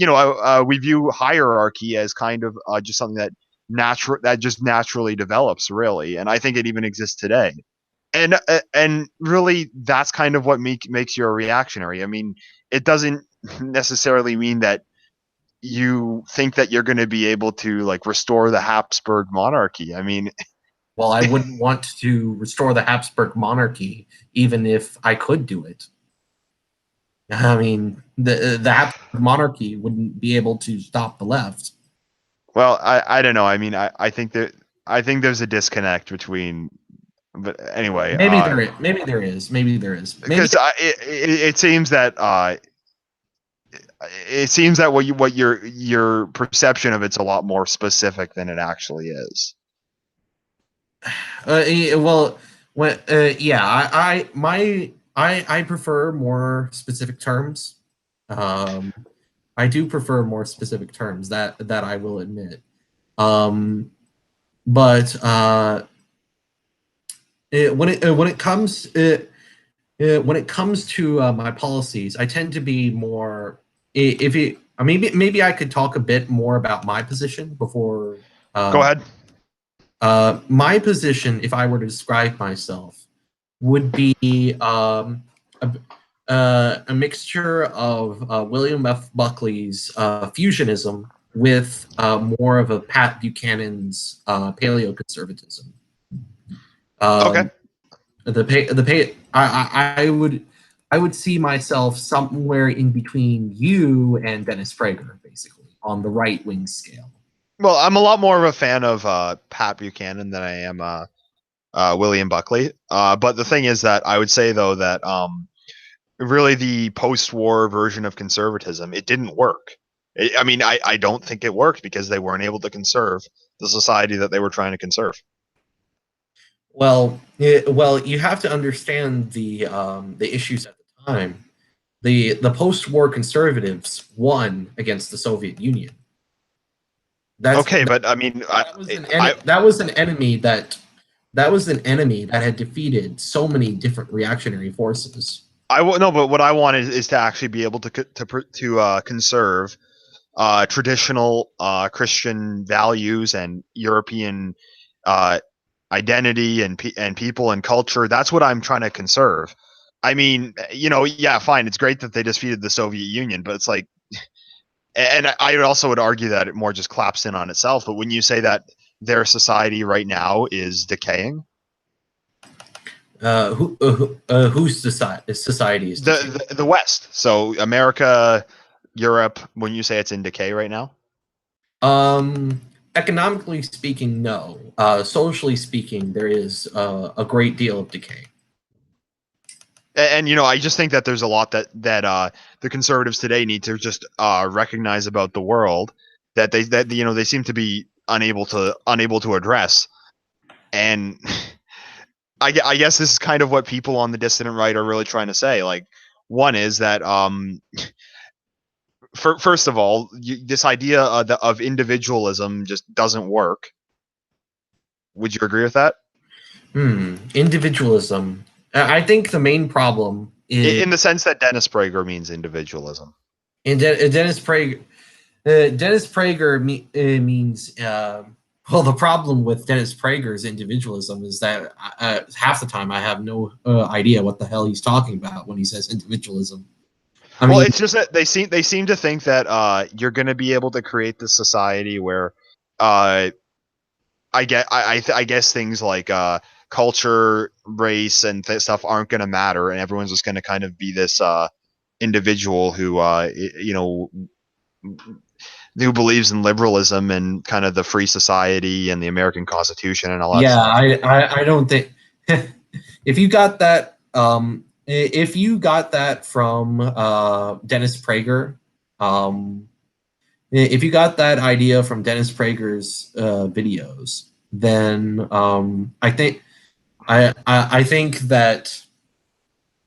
we view hierarchy as kind of just something that just naturally develops, really, and I think it even exists today. And really, that's kind of what makes you a reactionary. I mean, it doesn't necessarily mean that you think that you're going to be able to like restore the Habsburg monarchy. I mean, Well, I wouldn't want to restore the Habsburg monarchy even if I could do it. I mean, the Habsburg monarchy wouldn't be able to stop the left. well, I don't know. I mean, I think there's a disconnect between, but anyway, Maybe there is. Maybe there is. Maybe because it seems that what your perception of it's a lot more specific than it actually is. well, when yeah, I prefer more specific terms. Um, I do prefer more specific terms, that I will admit. Um, but when it comes when it comes to my policies, I tend to be more. If it, maybe I could talk a bit more about my position before. Go Uh, ahead. my position, if I were to describe myself, would be a mixture of William F. Buckley's fusionism with more of a Pat Buchanan's paleoconservatism. Okay. I would see myself somewhere in between you and Dennis Prager, basically on the right wing scale. Well, I'm a lot more of a fan of Pat Buchanan than I am William Buckley. But the thing is that I would say though that really the post-war version of conservatism, it didn't work. I mean, I don't think it worked because they weren't able to conserve the society that they were trying to conserve. Well, you have to understand the issues at the time. The post-war conservatives won against the Soviet Union. That's Okay, but I mean, that was an enemy that was an enemy that had defeated so many different reactionary forces. no, but what I want is to actually be able to conserve traditional Christian values and European uh, identity and people and culture. That's what I'm trying to conserve. I mean, yeah, fine. It's great that they defeated the Soviet Union, but it's like, and I also would argue that it more just claps in on itself. But when you say that their society right now is decaying, Whose society is decaying? the West, so America, Europe, when you say it's in decay right now. Economically speaking, no. Socially speaking, there is a great deal of decay. And I just think that there's a lot that the conservatives today need to just recognize about the world that they seem to be unable to address. And I guess this is kind of what people on the dissident right are really trying to say. Like, one is that first of all, this idea of individualism just doesn't work. Would you agree with that? Individualism. I think the main problem is In the sense that Dennis Prager means individualism. Dennis Prager. Dennis Prager means well. The problem with Dennis Prager's individualism is that half the time I have no idea what the hell he's talking about when he says individualism. Well, it's just that they seem to think that you're going to be able to create this society where I guess things like culture, race, and stuff aren't going to matter, and everyone's just going to kind of be this individual who believes in liberalism and kind of the free society and the American Constitution and all that. Yeah, stuff. I don't think if you got that from Dennis Prager, if you got that idea from Dennis Prager's videos, then I think that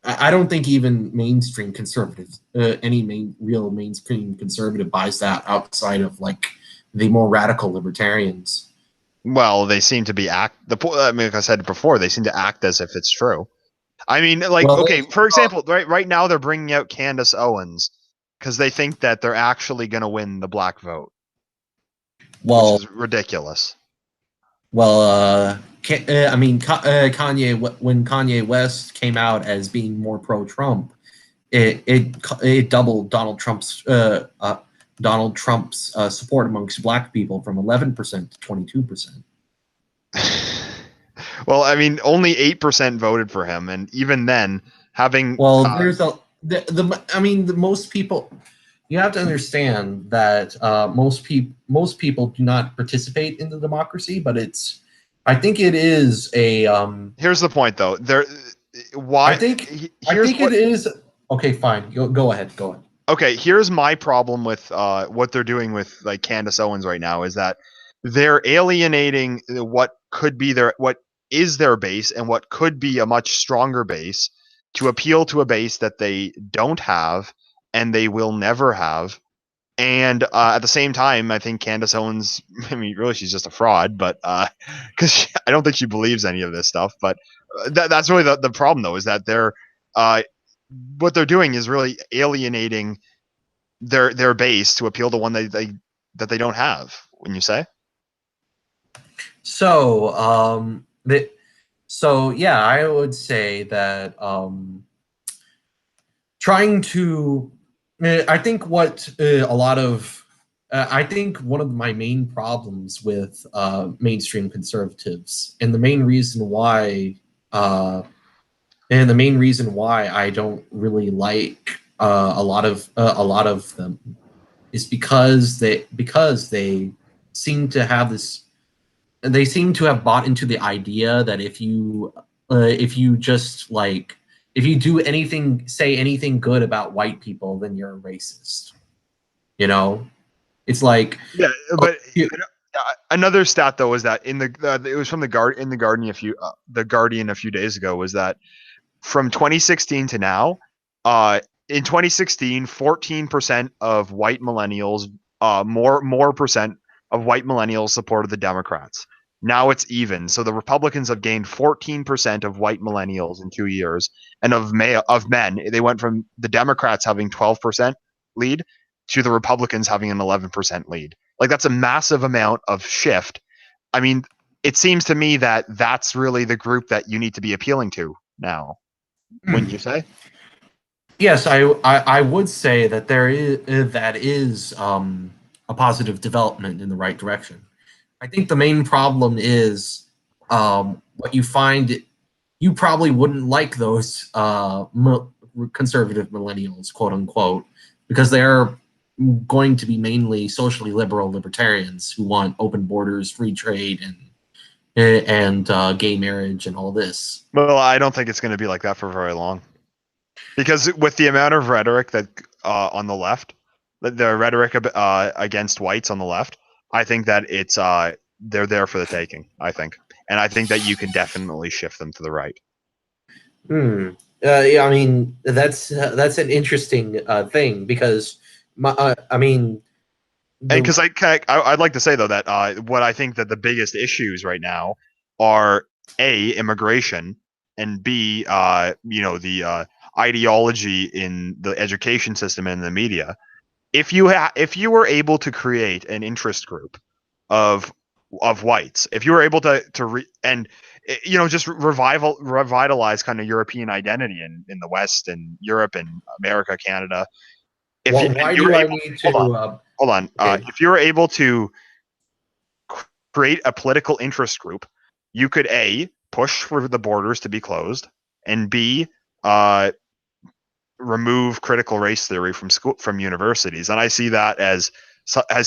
I don't think even mainstream conservatives, any real mainstream conservative buys that outside of like the more radical libertarians. Well, they seem to be I mean, like I said before, they seem to act as if it's true. I mean, like, Well, okay, for example, right now they're bringing out Candace Owens because they think that they're actually going to win the black vote, which is ridiculous. Well, I mean, Kanye, when Kanye West came out as being more pro-Trump, it doubled Donald Trump's support amongst black people from 11% to 22%. Well, I mean, only 8% voted for him, and even then, having there's I mean, most people. You have to understand that most people do not participate in the democracy, but I think it is a. Here's the point, though. Why? I think it is. Okay, fine. Go ahead. Okay, here's my problem with what they're doing with like Candace Owens right now is that they're alienating what is their base and what could be a much stronger base to appeal to a base that they don't have and they will never have. And at the same time, I think Candace Owens, I mean, really, she's just a fraud, but because I don't think she believes any of this stuff. But that's really the problem, though, is that what they're doing is really alienating their base to appeal to one that they don't have. When you say so, yeah, I would say that trying to, I think what a lot of I think one of my main problems with mainstream conservatives, and the main reason why, I don't really like a lot of them, is because they seem to have this. They seem to have bought into the idea that if you just like if you do anything, say anything good about white people, then you're a racist. You know, it's like, Yeah, oh, but another stat though was that it was from the Guardian a few days ago, was that from 2016 to now, in 2016, 14% of white millennials, more percent of white millennials supported the Democrats. Now it's even. So the Republicans have gained 14% of white millennials in 2 years, and of men, they went from the Democrats having 12% lead to the Republicans having an 11% lead. Like, that's a massive amount of shift. I mean, it seems to me that that's really the group that you need to be appealing to now, wouldn't you say? yes, I would say that that is a positive development in the right direction. I think the main problem is what you find. You probably wouldn't like those conservative millennials, quote unquote, because they're going to be mainly socially liberal libertarians who want open borders, free trade, and gay marriage and all this. Well, I don't think it's going to be like that for very long, because with the amount of rhetoric that on the left, the rhetoric against whites on the left, I think that it's they're there for the taking. I think, and I think that you can definitely shift them to the right. Yeah, I mean that's an interesting thing because I mean And the because I'd like to say though that what I think that the biggest issues right now are A, immigration, and B, the ideology in the education system and the media. If you were able to create an interest group of whites, if you were able and just revitalize kind of European identity in the West and Europe and America, Canada, if you, well, and why you were do I able, need hold on, to hold on. okay. If you were able to create a political interest group, you could A, push for the borders to be closed, and B, uh, remove critical race theory from universities. And I see that as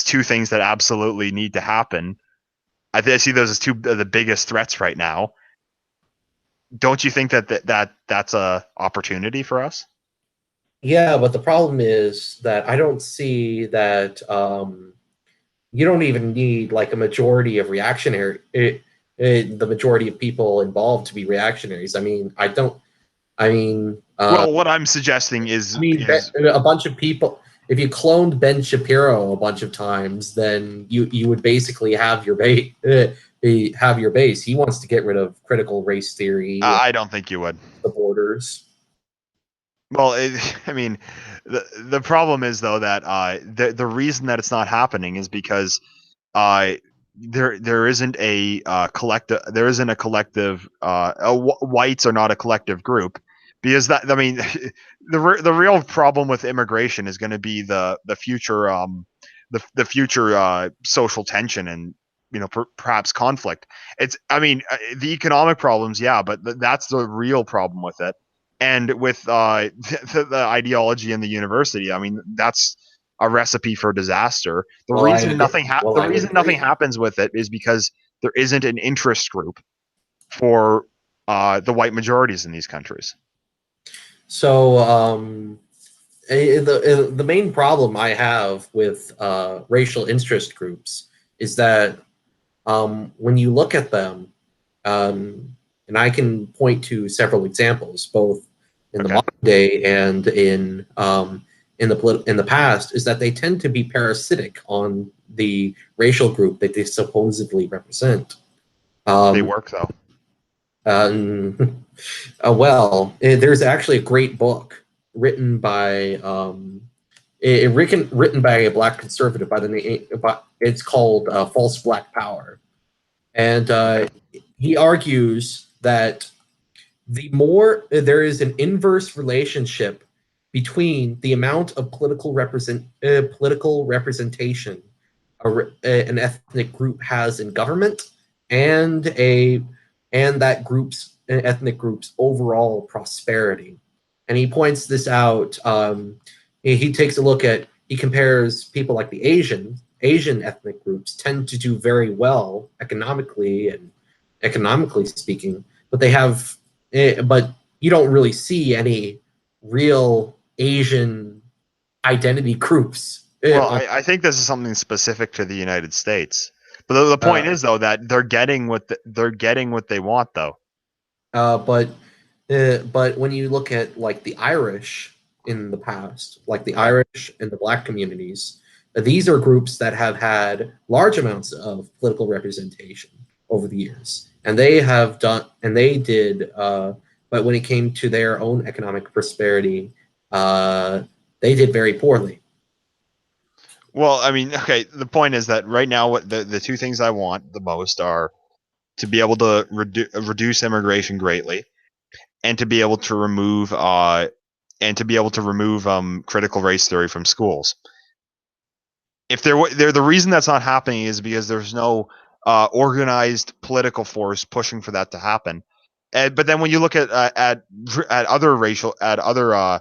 two things that absolutely need to happen. I see those as two of the biggest threats right now. Don't you think that's a opportunity for us? Yeah, but the problem is that I don't see that you don't even need like a majority of the majority of people involved to be reactionaries. I mean, I don't. I mean, Well, what I'm suggesting is A bunch of people. If you cloned Ben Shapiro a bunch of times, then you would basically have your base. Have your base. He wants to get rid of critical race theory, I don't think you would. the borders. Well, I mean, the problem is though that the reason that it's not happening is because uh, there isn't a collective. There isn't a collective. Whites are not a collective group, because that, I mean, the real problem with immigration is going to be the future the future social tension and perhaps conflict. It's, I mean, the economic problems, yeah, but that's the real problem with it. And with the ideology in the university, I mean, that's a recipe for disaster. Well, I The I would reason nothing agree. happens with it is because there isn't an interest group for the white majorities in these countries. So the main problem I have with racial interest groups is that when you look at them, and I can point to several examples, both in the Okay. modern day and in the past, is that they tend to be parasitic on the racial group that they supposedly represent. They Um, work though. there's actually a great book written by written by a black conservative by the name. It's called "False Black Power," and Okay. he argues that the more there is an inverse relationship between the amount of political representation an ethnic group has in government, and that ethnic group's overall prosperity. And he points this out. He takes a look at, he compares people like the Asian ethnic groups tend to do very well economically speaking, but they have, but you don't really see any real Asian identity groups. Well, I think this is something specific to the United States. But the point is, though, that they're getting what they want, though. But when you look at like the Irish in the past, like the Irish and the Black communities, these are groups that have had large amounts of political representation over the years, and they did. But when it came to their own economic prosperity, they did very poorly. Well, I mean, okay, the point is that right now, what the two things I want the most are to be able to reduce immigration greatly, and to be able to remove critical race theory from schools. If the reason that's not happening is because there's no organized political force pushing for that to happen. But then when you look at other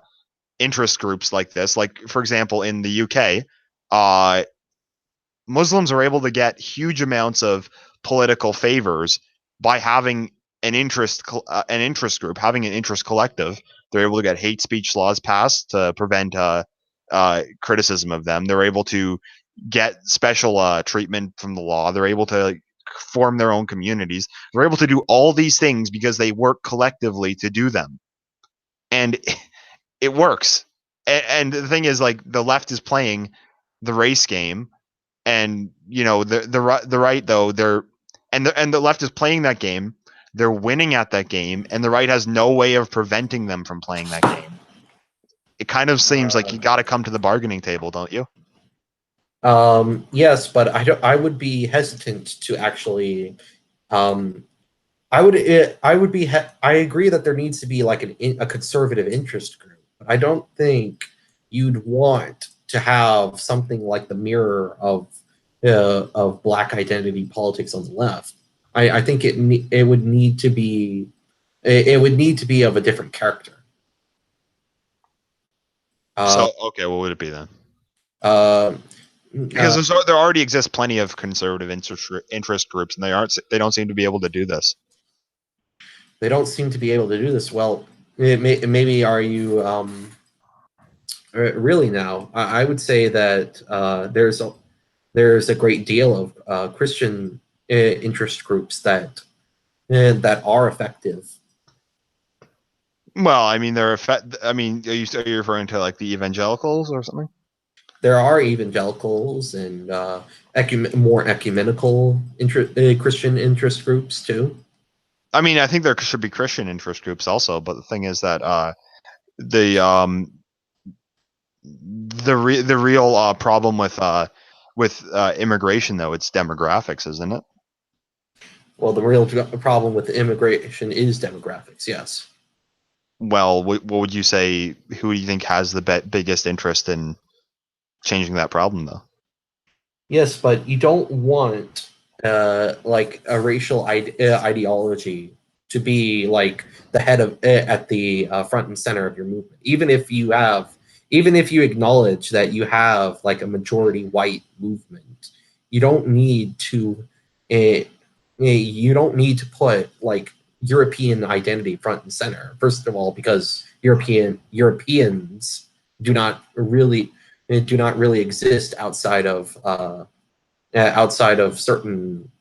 interest groups like this, like for example in the UK, Muslims are able to get huge amounts of political favors by having an interest group, having an interest collective. They're able to get hate speech laws passed to prevent criticism of them. They're able to get special treatment from the law. They're able to form their own communities. They're able to do all these things because they work collectively to do them, and it works. And the thing is, like, the left is playing the race game, and the right, though, the left is playing that game. They're winning at that game, and the right has no way of preventing them from playing that game. It kind of seems like you got to come to the bargaining table, don't you? Yes, but I would be hesitant to actually. I agree that there needs to be like a conservative interest group. But I don't think you'd want to have something like the mirror of Black identity politics on the left. I think it would need to be of a different character. So okay, what would it be then? Because there already exists plenty of conservative interest groups, and they don't seem to be able to do this. They don't seem to be able to do this. Well, maybe are you really now? I would say that there's a great deal of Christian interest groups that are effective. Well, I mean, I mean, are you referring to like the evangelicals or something? There are evangelicals and more ecumenical Christian interest groups too. I mean, I think there should be Christian interest groups also, but the thing is that the real problem with immigration, though, it's demographics, isn't it? Well, the real problem with immigration is demographics. Yes. Well, what would you say? Who do you think has the biggest interest in changing that problem, though? Yes, but you don't want like a racial ideology to be like the head of at the front and center of your movement. Even if you acknowledge that you have like a majority white movement, you don't need to put like European identity front and center. First of all, because Europeans do not really exist outside of certain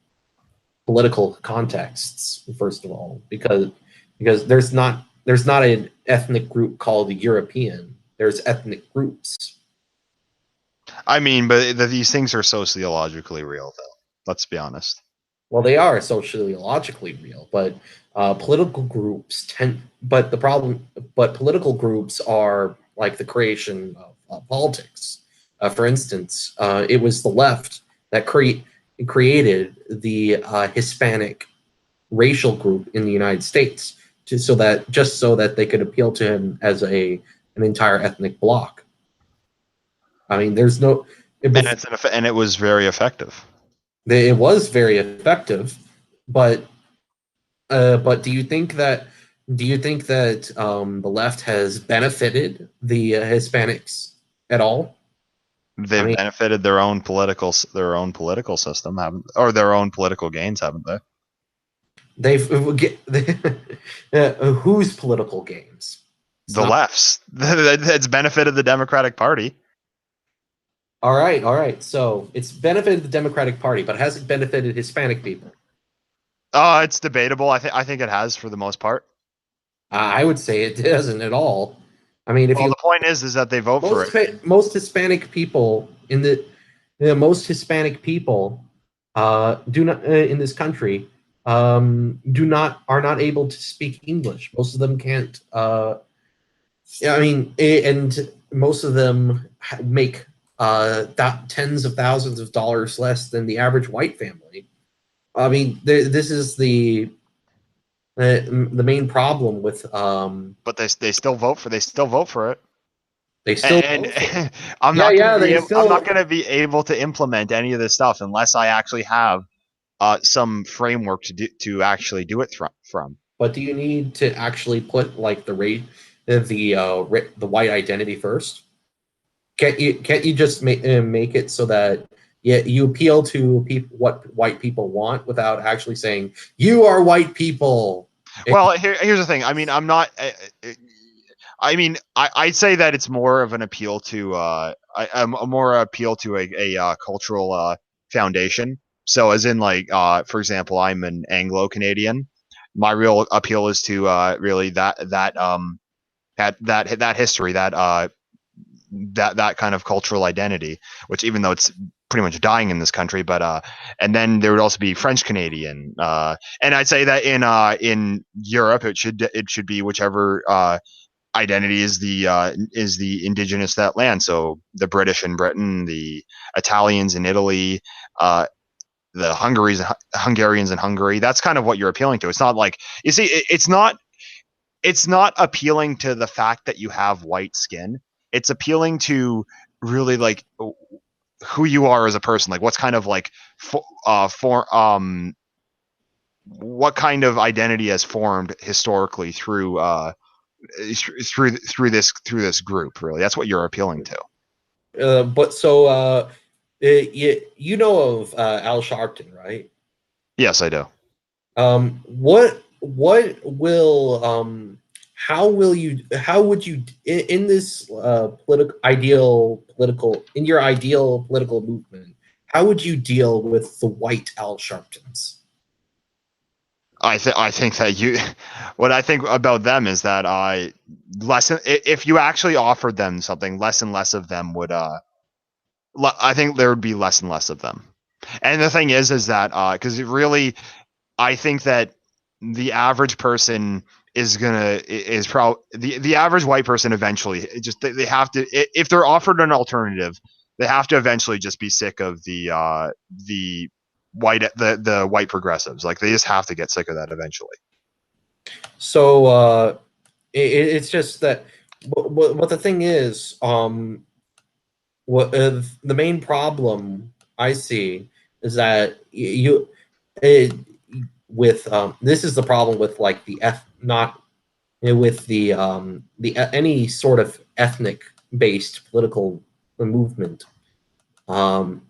political contexts. First of all, because there's not an ethnic group called European. There's ethnic groups. I mean, but these things are sociologically real, though. Let's be honest. Well, they are sociologically real, but political groups But political groups are like the creation of politics. For instance, it was the left that created the Hispanic racial group in the United States, so that they could appeal to him as an entire ethnic bloc. I mean, And it was very effective. It was very effective, but do you think that the left has benefited the Hispanics at all? I They've mean, benefited their own political system, haven't, or their own political gains, haven't they? they've whose political gains? It's The not. left's. It's benefited the Democratic Party. All right, all right. So it's benefited the Democratic Party, but has it benefited Hispanic people? It's debatable. I think it has for the most part. I would say it doesn't at all. I mean, if Well, you the point is that they vote for it. most Hispanic people in most Hispanic people do not in this country are not able to speak English. Most of them can't. Yeah, I mean, and most of them make tens of thousands of dollars less than the average white family. I mean, this is the main problem with. But they still vote for it. They still And vote for it. I'm Yeah, not yeah, they still. going to be able to implement any of this stuff unless I actually have some framework actually do it from. But do you need to actually put like the white identity first? Can't you just make it so that you appeal to what white people want without actually saying you are white people? Well, here's the thing. I mean, I'm not. I mean, I'd say that it's more of an appeal to a more appeal to a cultural foundation. So, as in, like, for example, I'm an Anglo-Canadian. My real appeal is to really that history, that kind of cultural identity. Which, even though it's pretty much dying in this country, but and then there would also be French Canadian, and I'd say that in Europe it should be whichever identity is the indigenous to that land. So the British in Britain, the Italians in Italy, the Hungarians in Hungary. That's kind of what you're appealing to. It's not like, you see, it's not appealing to the fact that you have white skin. It's appealing to really, like, who you are as a person. Like, what's kind of like what kind of identity has formed historically through this group. Really, that's what you're appealing to. But so you know of Al Sharpton, right? Yes, I do. What will how would you in this in your ideal political movement, how would you deal with the white Al Sharptons? I think that what I think about them is that if you actually offered them something, less and less of them would I think there would be less and less of them. And the thing is that because really, I think that the average person is probably the average white person eventually they have to, if they're offered an alternative, they have to eventually just be sick of the white progressives. Like, they just have to get sick of that eventually. So it's just that what the thing is, what the main problem I see is that with this is the problem with, like, not with the any sort of ethnic based political movement,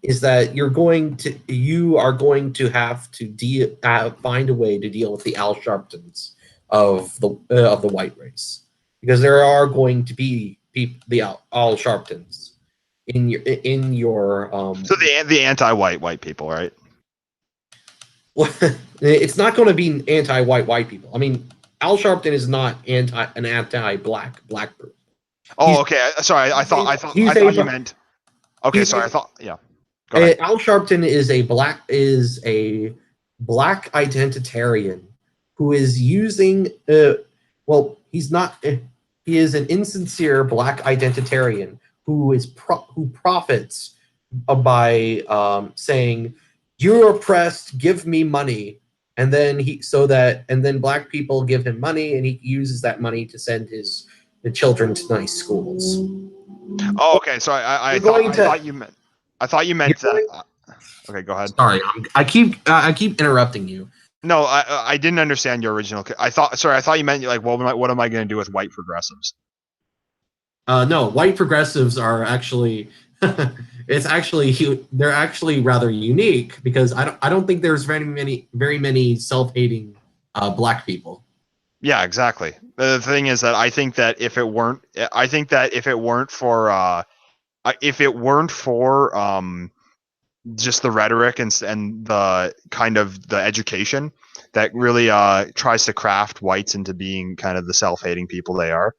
is that you are going to have to find a way to deal with the Al Sharptons of the white race, because there are going to be the Al Sharptons in your So the anti-white people, right? it's not going to be anti-white people. I mean, Al Sharpton is not an anti-black person. Oh, okay. Sorry, I thought you meant. Okay, sorry. I thought, yeah. Go ahead. Al Sharpton is a black identitarian who is using well, he's not. He is an insincere black identitarian who profits by saying, "You're oppressed. Give me money." And then black people give him money, and he uses that money to send the children to nice schools. Oh, okay. Sorry, I thought you meant. I thought you meant that. Okay, go ahead. Sorry, I keep interrupting you. No, I didn't understand your original. I thought you meant like, what am I going to do with white progressives? No, white progressives are actually they're actually rather unique because I don't think there's very many self-hating black people. Yeah, exactly. The thing is that I think that if it weren't for just the rhetoric and the kind of the education that really tries to craft whites into being kind of the self-hating people they are.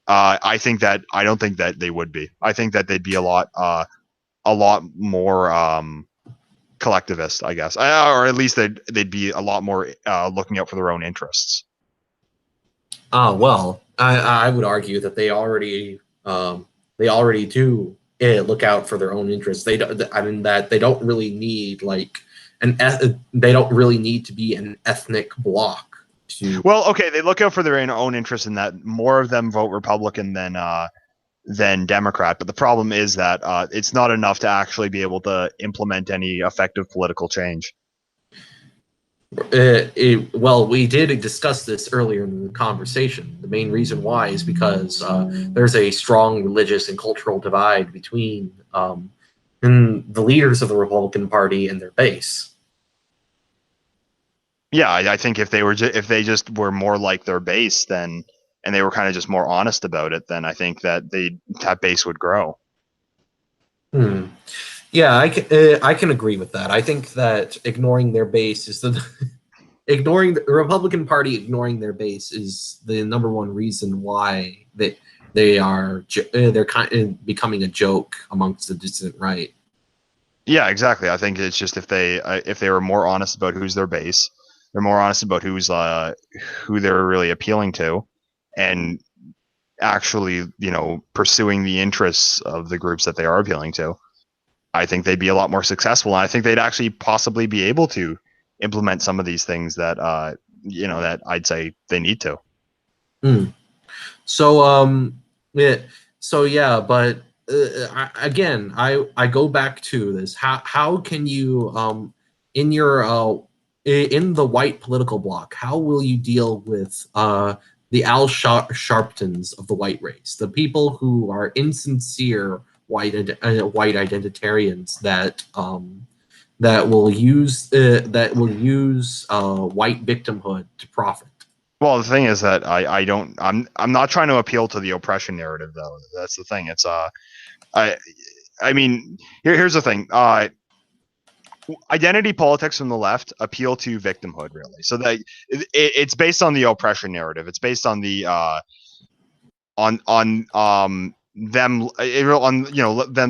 I don't think that they would be. I think that they'd be a lot more collectivist, I guess, or at least they'd be a lot more looking out for their own interests. Well, I would argue that they already do look out for their own interests. They don't, I mean that they don't really need like they don't really need to be an ethnic bloc to. Well, okay, they look out for their own interests in that more of them vote Republican than Democrat. But the problem is that it's not enough to actually be able to implement any effective political change. Well, we did discuss this earlier in the conversation. The main reason why is because there's a strong religious and cultural divide between the leaders of the Republican Party and their base. Yeah, I think if if they just were more like their base, then and they were kind of just more honest about it, then I think that that base would grow. Hmm. Yeah, I can agree with that. I think that ignoring their base is the ignoring the Republican Party ignoring their base is the number one reason why they're kind of becoming a joke amongst the dissident right. Yeah, exactly. I think it's just if they were more honest about who's their base, they're more honest about who they're really appealing to, and actually pursuing the interests of the groups that they are appealing to. I think they'd be a lot more successful, and I think they'd actually possibly be able to implement some of these things that that I'd say they need to. Hmm. So yeah, but again, I go back to this. How can you in your in the white political bloc? How will you deal with the Sharptons of the white race, the people who are insincere white identitarians that will use white victimhood to profit? Well, the thing is that I'm not trying to appeal to the oppression narrative, though. That's the thing. It's I I mean here's the thing. Identity politics from the left appeal to victimhood, really. So that it's based on the oppression narrative. It's based on the on them on them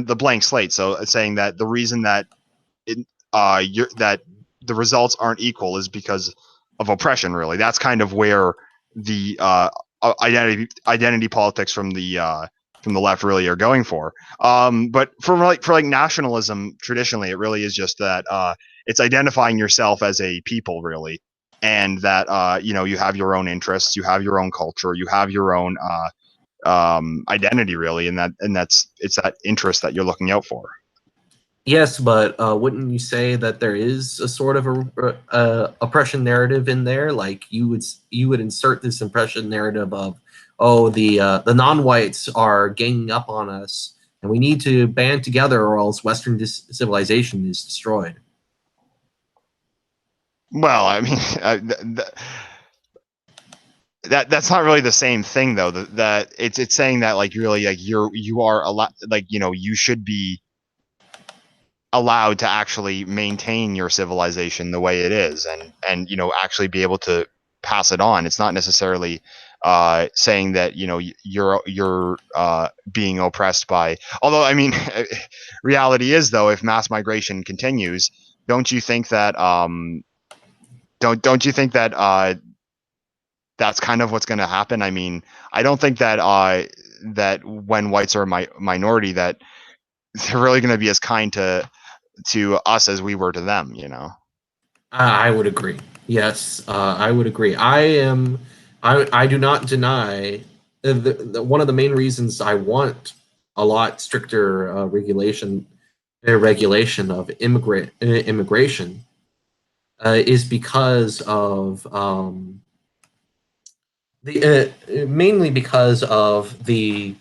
the blank slate. So it's saying that the reason that that the results aren't equal is because of oppression. Really, that's kind of where the identity politics from the left really are going for. But for like nationalism, traditionally, it really is just that it's identifying yourself as a people, really, and that you have your own interests, you have your own culture, you have your own identity, really, and it's that interest that you're looking out for. Yes, but wouldn't you say that there is a sort of a oppression narrative in there? Like you would insert this oppression narrative of, oh, the non-whites are ganging up on us, and we need to band together, or else Western civilization is destroyed. Well, I mean, that's not really the same thing, though. That it's saying that like really like you are a lot like you should be allowed to actually maintain your civilization the way it is, and actually be able to pass it on. It's not necessarily saying that you're being oppressed by. Although I mean, reality is though, if mass migration continues, don't you think that don't you think that that's kind of what's going to happen? I mean, I don't think that that when whites are a minority that they're really going to be as kind to us as we were to them, I would agree. Yes, I would agree. I do not deny one of the main reasons I want a lot stricter regulation regulation of immigration is because of mainly because of the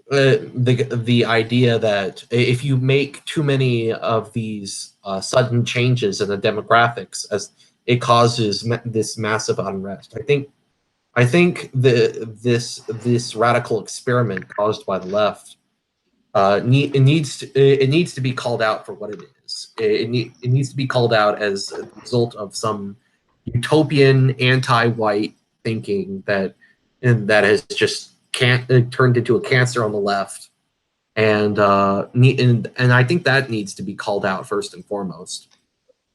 the idea that if you make too many of these sudden changes in the demographics, as it causes this massive unrest. I think this radical experiment caused by the left it needs to be called out for what it is. It needs to be called out as a result of some utopian anti-white thinking that has just can't turned into a cancer on the left, and I think that needs to be called out first and foremost.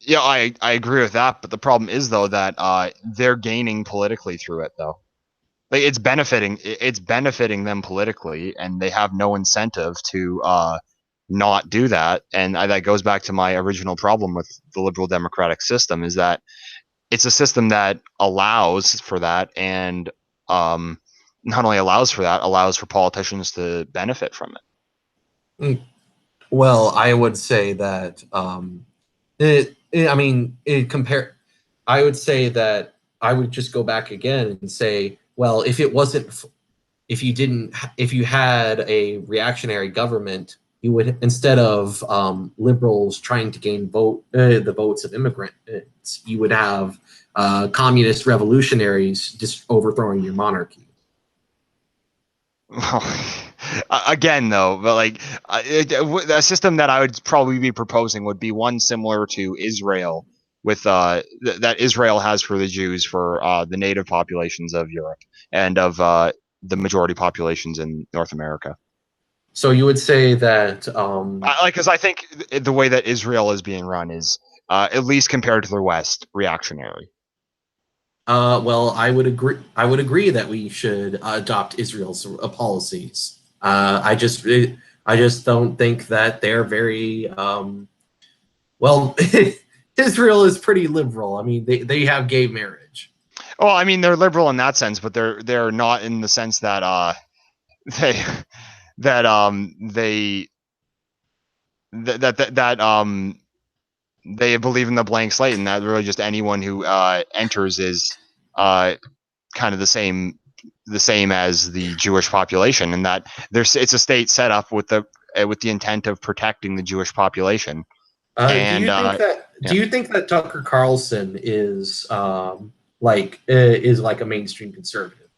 Yeah, I agree with that, but the problem is though that they're gaining politically through it though. Like it's benefiting them politically, and they have no incentive to not do that. And that goes back to my original problem with the liberal democratic system, is that it's a system that allows for that, and not only allows for that, allows for politicians to benefit from it. Well, I would say that I mean, I would say that I would just go back again and say, well, if it wasn't, if you didn't, if you had a reactionary government, you would, instead of liberals trying to gain the votes of immigrants, you would have communist revolutionaries just overthrowing your monarchy. Well, again, though, but like a system that I would probably be proposing would be one similar to Israel, with that Israel has for the Jews, for the native populations of Europe and of the majority populations in North America. So you would say that Because I think the way that Israel is being run is, at least compared to the West, reactionary. well, I would agree. I would agree that we should adopt Israel's policies. I just don't think that they're very well. Israel is pretty liberal. I mean, they have gay marriage. Well, I mean, they're liberal in that sense, but they're not in the sense that they that they that they believe in the blank slate, and that really just anyone who enters is kind of the same as the Jewish population, and that it's a state set up with the intent of protecting the Jewish population. Do And you think that? yeah. Do you think that Tucker Carlson is like a mainstream conservative?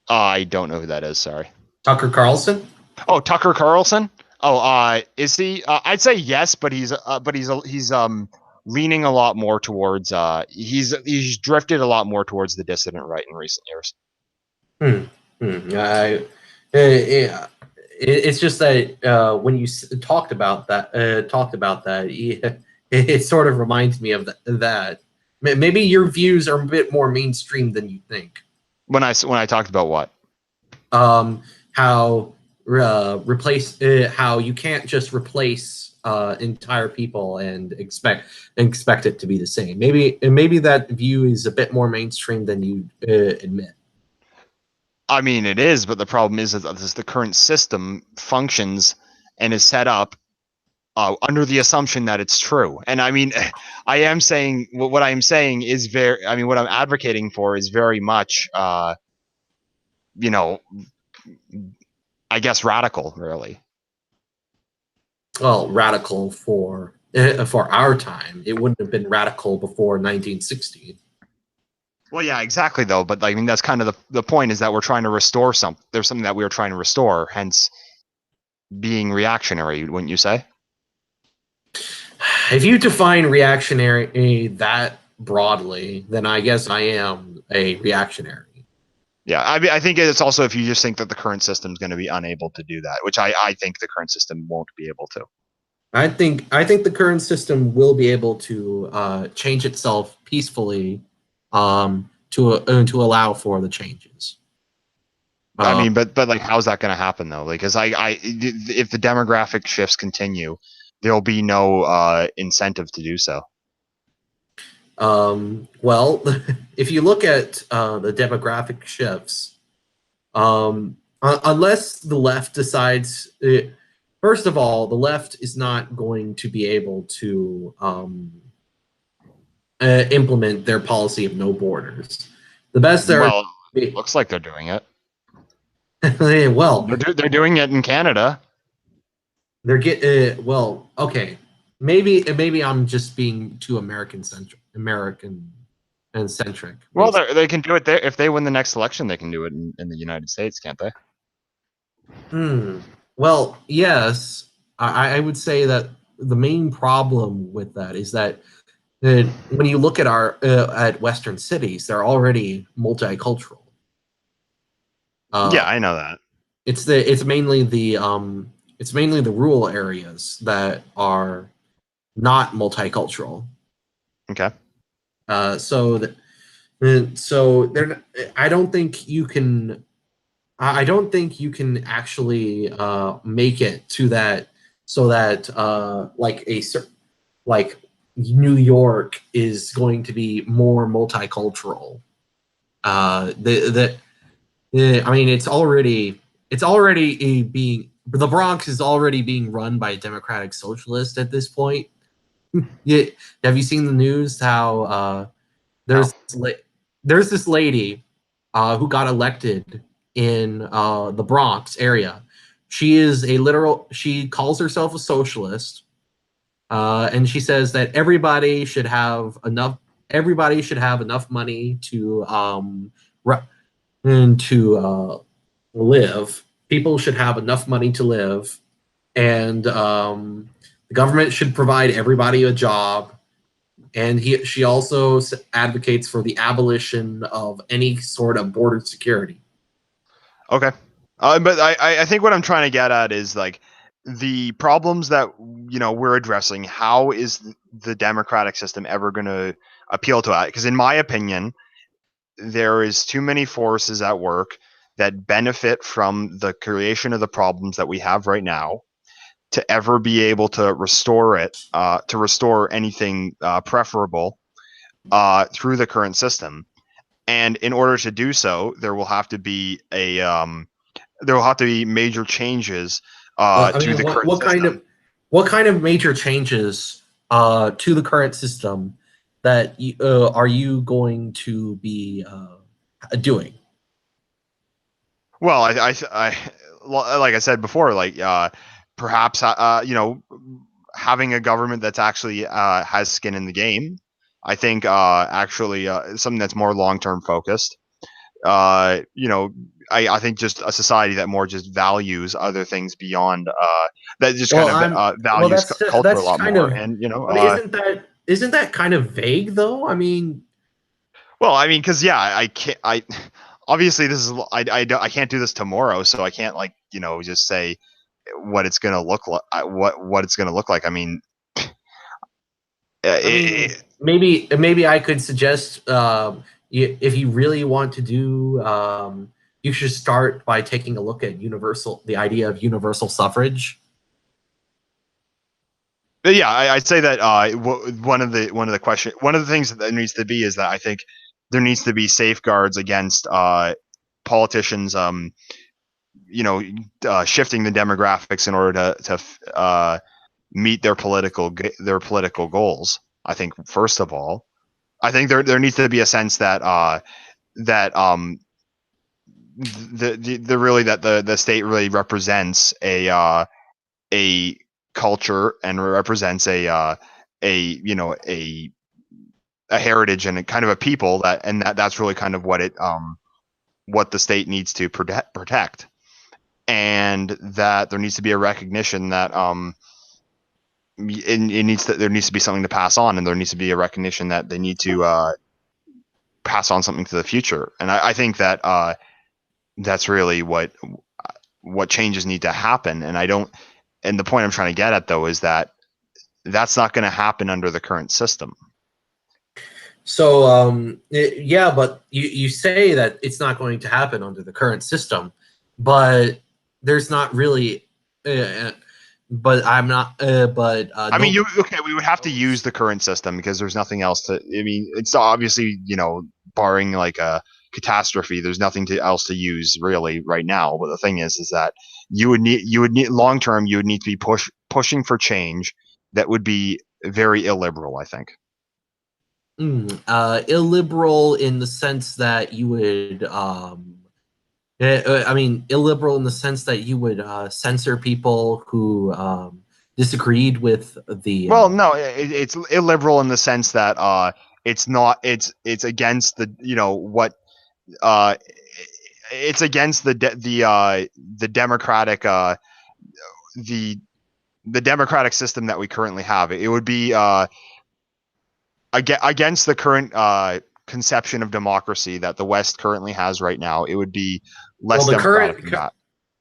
I don't know who that is. Sorry. Tucker Carlson? Oh, Tucker Carlson. Oh, is he? I'd say yes, but he's leaning a lot more towards. He's drifted a lot more towards the dissident right in recent years. Yeah, it's just that when you talked about that, it sort of reminds me of that. Maybe your views are a bit more mainstream than you think. When I talked about what? How replace how you can't just replace entire people and expect it to be the same. Maybe that view is a bit more mainstream than you admit. I mean, it is, but the problem is that the current system functions and is set up under the assumption that it's true. And I mean, I am saying what I am saying is very. I mean, what I'm advocating for is very much, you know, I guess radical, really. Well, radical for our time. It wouldn't have been radical before 1960. Well, yeah, exactly, though. But I mean, that's kind of the point, is that we're trying to restore something. There's something that we are trying to restore, hence being reactionary, wouldn't you say? If you define reactionary that broadly, then I guess I am a reactionary. Yeah, I mean, I think it's also if you just think that the current system is going to be unable to do that, which I think the current system won't be able to. I think the current system will be able to change itself peacefully to allow for the changes. I mean, but like, how's that going to happen though? Like, because if the demographic shifts continue, there'll be no incentive to do so. Well, if you look at the demographic shifts, unless the left decides, first of all, the left is not going to be able to implement their policy of no borders. The best they're Well, looks like they're doing it. well, They're doing it in Canada. they're get well, okay. Maybe I'm just being too American and centric. Well, Maybe. they can do it there. If they win the next election, they can do it in the United States, can't they? Well, yes, I would say that the main problem with that is that when you look at our at Western cities, they're already multicultural. Yeah, Uh, I know that. it's mainly the rural areas that are not multicultural. Okay. So they're. I don't think you can. I don't think you can actually make it to that so that like New York is going to be more multicultural. I mean, it's already being the Bronx is already being run by Democratic Socialists at this point. Yeah, have you seen the news? How No. there's there's this lady who got elected in the Bronx area. She is a literal. She calls herself a socialist, and she says that everybody should have enough. Everybody should have enough money to and to live. People should have enough money to live, and the government should provide everybody a job. And she also advocates for the abolition of any sort of border security. Okay. But I think what I'm trying to get at is like the problems that we're addressing. How is the democratic system ever going to appeal to that? Because in my opinion, there is too many forces at work that benefit from the creation of the problems that we have right now to ever be able to restore it, to restore anything preferable through the current system. And in order to do so, there will have to be major changes I to mean, the current system. what kind of major changes to the current system that are you going to be doing? Well, like I said before, like perhaps having a government that's actually has skin in the game. I think actually something that's more long term focused. uh, you know, I think just a society that more just values other things beyond that just kind Well, of well. values culture a That's lot kind more. of. And But isn't that kind of vague though? I mean, well, I mean, because yeah, I can't. I obviously this is I can't do this tomorrow, so I can't like just say what it's gonna look like. What it's gonna look like. I mean, I mean, maybe I could suggest if you really want to do, you should start by taking a look at the idea of universal suffrage. but yeah, I'd say that one of the things that there needs to be is that I think there needs to be safeguards against politicians, shifting the demographics in order to meet their political goals. I think first of all, I think there needs to be a sense that that the really that the state really represents a culture and represents a a heritage and a kind of a people that's really kind of what the state needs to protect, and that there needs to be a recognition that there needs to be something to pass on, and there needs to be a recognition that they need to pass on something to the future. And I think that that's really what changes need to happen. And the point I'm trying to get at though is that that's not going to happen under the current system. So yeah, but you say that it's not going to happen under the current system, but there's not really. But I'm not. I mean, No. we would have to use the current system because there's nothing else to. I mean, it's obviously barring like catastrophe. There's nothing else to use really right now. But the thing is that you would need long term. You would need to be pushing for change that would be very illiberal, I think. Illiberal in the sense that you would, I mean, illiberal in the sense that you would censor people who disagreed with the. Well, no, it's illiberal in the sense that it's not. It's against the what uh, it's against the democratic the the democratic system that we currently have. It would be against the current conception of democracy that the West currently has right now. It would be well, less the democratic current, than that.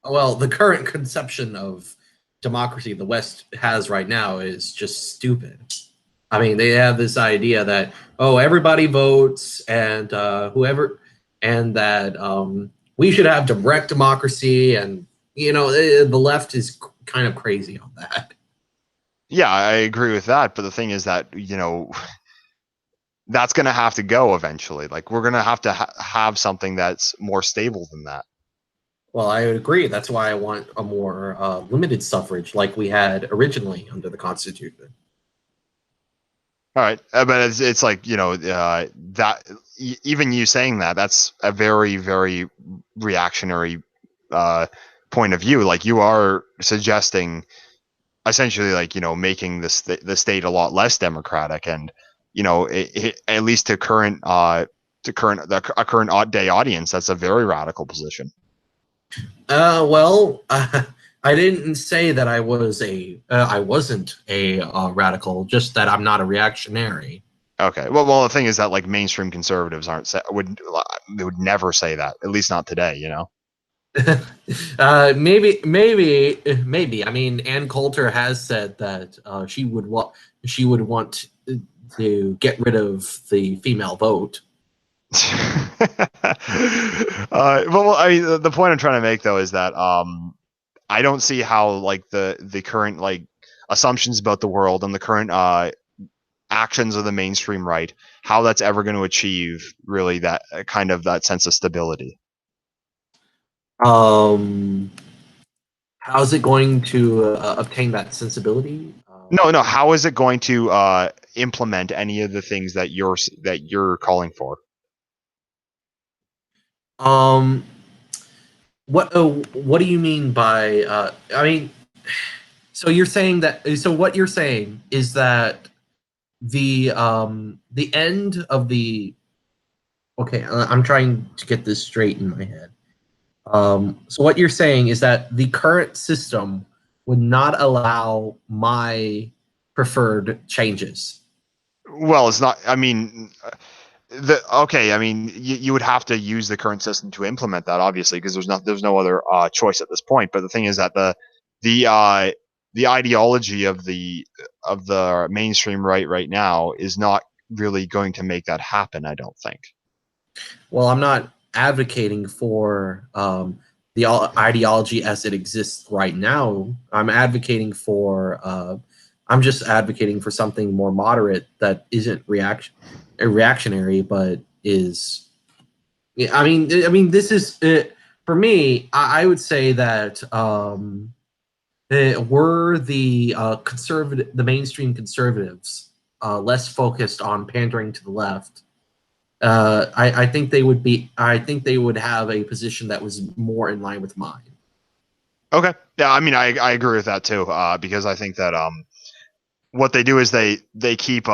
well, the current conception of democracy the West has right now is just stupid. I mean, they have this idea that everybody votes and whoever, and that we should have direct democracy, and the left is kind of crazy on that. Yeah, I agree with that. But the thing is that that's going to have to go eventually. Like we're going to have to have something that's more stable than that. Well, I would agree. That's why I want a more limited suffrage, like we had originally under the Constitution. All right, but it's like that even you saying that's a very very reactionary point of view. Like you are suggesting essentially like making the state a lot less democratic, and at least to a current odd day audience, that's a very radical position. Well, I didn't say that I wasn't a radical. Just that I'm not a reactionary. Okay. Well, the thing is that like mainstream conservatives they would never say that. At least not today. Maybe. I mean, Ann Coulter has said that she would want to get rid of the female vote. Well, I mean, the point I'm trying to make though is that I don't see how like the current like assumptions about the world and the current actions of the mainstream right, how that's ever going to achieve really that kind of that sense of stability. Um, how's it going to obtain that sensibility? No. How is it going to implement any of the things that you're calling for? Um, what do you mean by? I mean, so you're saying that. So what you're saying is that the end of the. Okay, I'm trying to get this straight in my head. So what you're saying is that the current system would not allow my preferred changes. Well, it's not. I mean, I mean, you would have to use the current system to implement that, obviously, because there's no other choice at this point. But the thing is that the uh, the ideology of the mainstream right now is not really going to make that happen. I don't think. Well, I'm not advocating for the ideology as it exists right now. I'm just advocating for something more moderate that isn't reactionary, but is. This is for me. I would say that were the mainstream conservatives less focused on pandering to the left. I think they would be. I think they would have a position that was more in line with mine. Okay. Yeah. I mean, I agree with that too. Because I think that what they do is they keep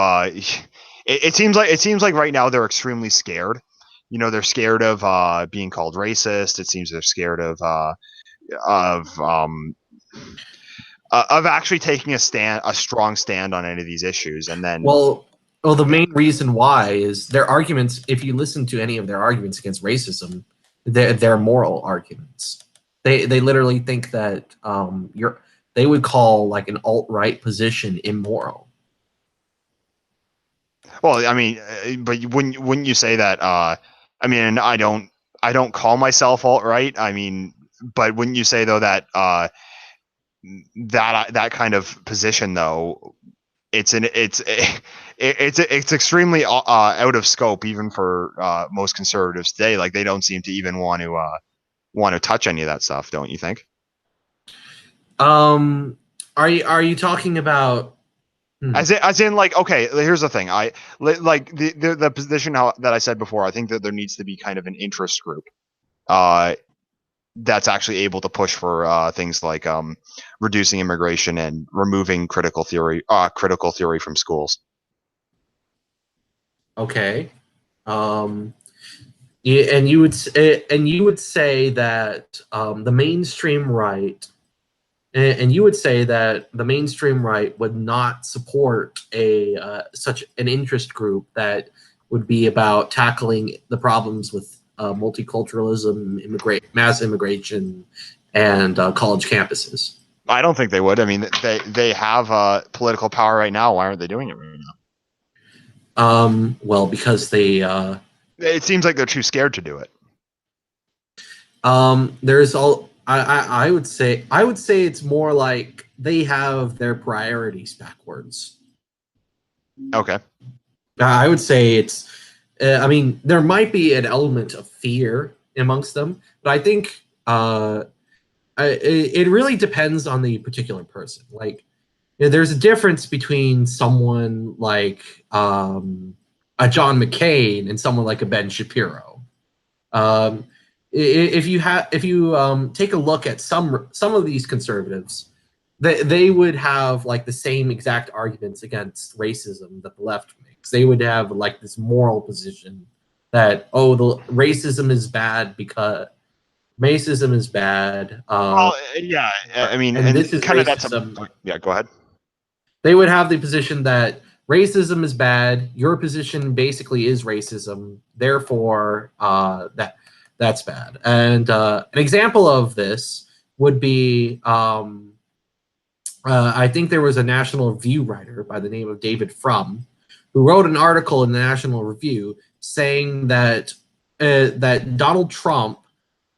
it seems like right now they're extremely scared. They're scared of being called racist. It seems they're scared of actually taking a strong stand on any of these issues, and then Well, the main reason why is their arguments. If you listen to any of their arguments against racism, they're moral arguments. They literally think that they would call like an alt-right position immoral. well, I mean, but wouldn't you say that? I mean, I don't call myself alt right. I mean, but wouldn't you say though that that kind of position though, it's it's extremely out of scope even for most conservatives today. Like they don't seem to even want to touch any of that stuff, don't you think? Are you talking about? As in, like, okay, here's the thing. I like the position that I said before. I think that there needs to be kind of an interest group that's actually able to push for things like reducing immigration and removing critical theory from schools. Okay. Um, yeah, and you would say that the mainstream right, and you would say that the mainstream right would not support a such an interest group that would be about tackling the problems with multiculturalism, mass immigration, and college campuses. I don't think they would. I mean, they have political power right now. Why aren't they doing it right now? Well, because they It seems like they're too scared to do it. there's all I would say it's more like they have their priorities backwards. Okay. I would say it's I mean there might be an element of fear amongst them, but I think it really depends on the particular person. Like there's a difference between someone like a John McCain and someone like a Ben Shapiro. Um, if you take a look at some of these conservatives, they would have like the same exact arguments against racism that the left makes. They would have like this moral position that the racism is bad because racism is bad, Well, yeah. I mean, and this and is kind of that's a racism. yeah. Go ahead. They would have the position that racism is bad. Your position basically is racism. Therefore, that's bad. And an example of this would be I think there was a National Review writer by the name of David Frum who wrote an article in the National Review saying that that Donald Trump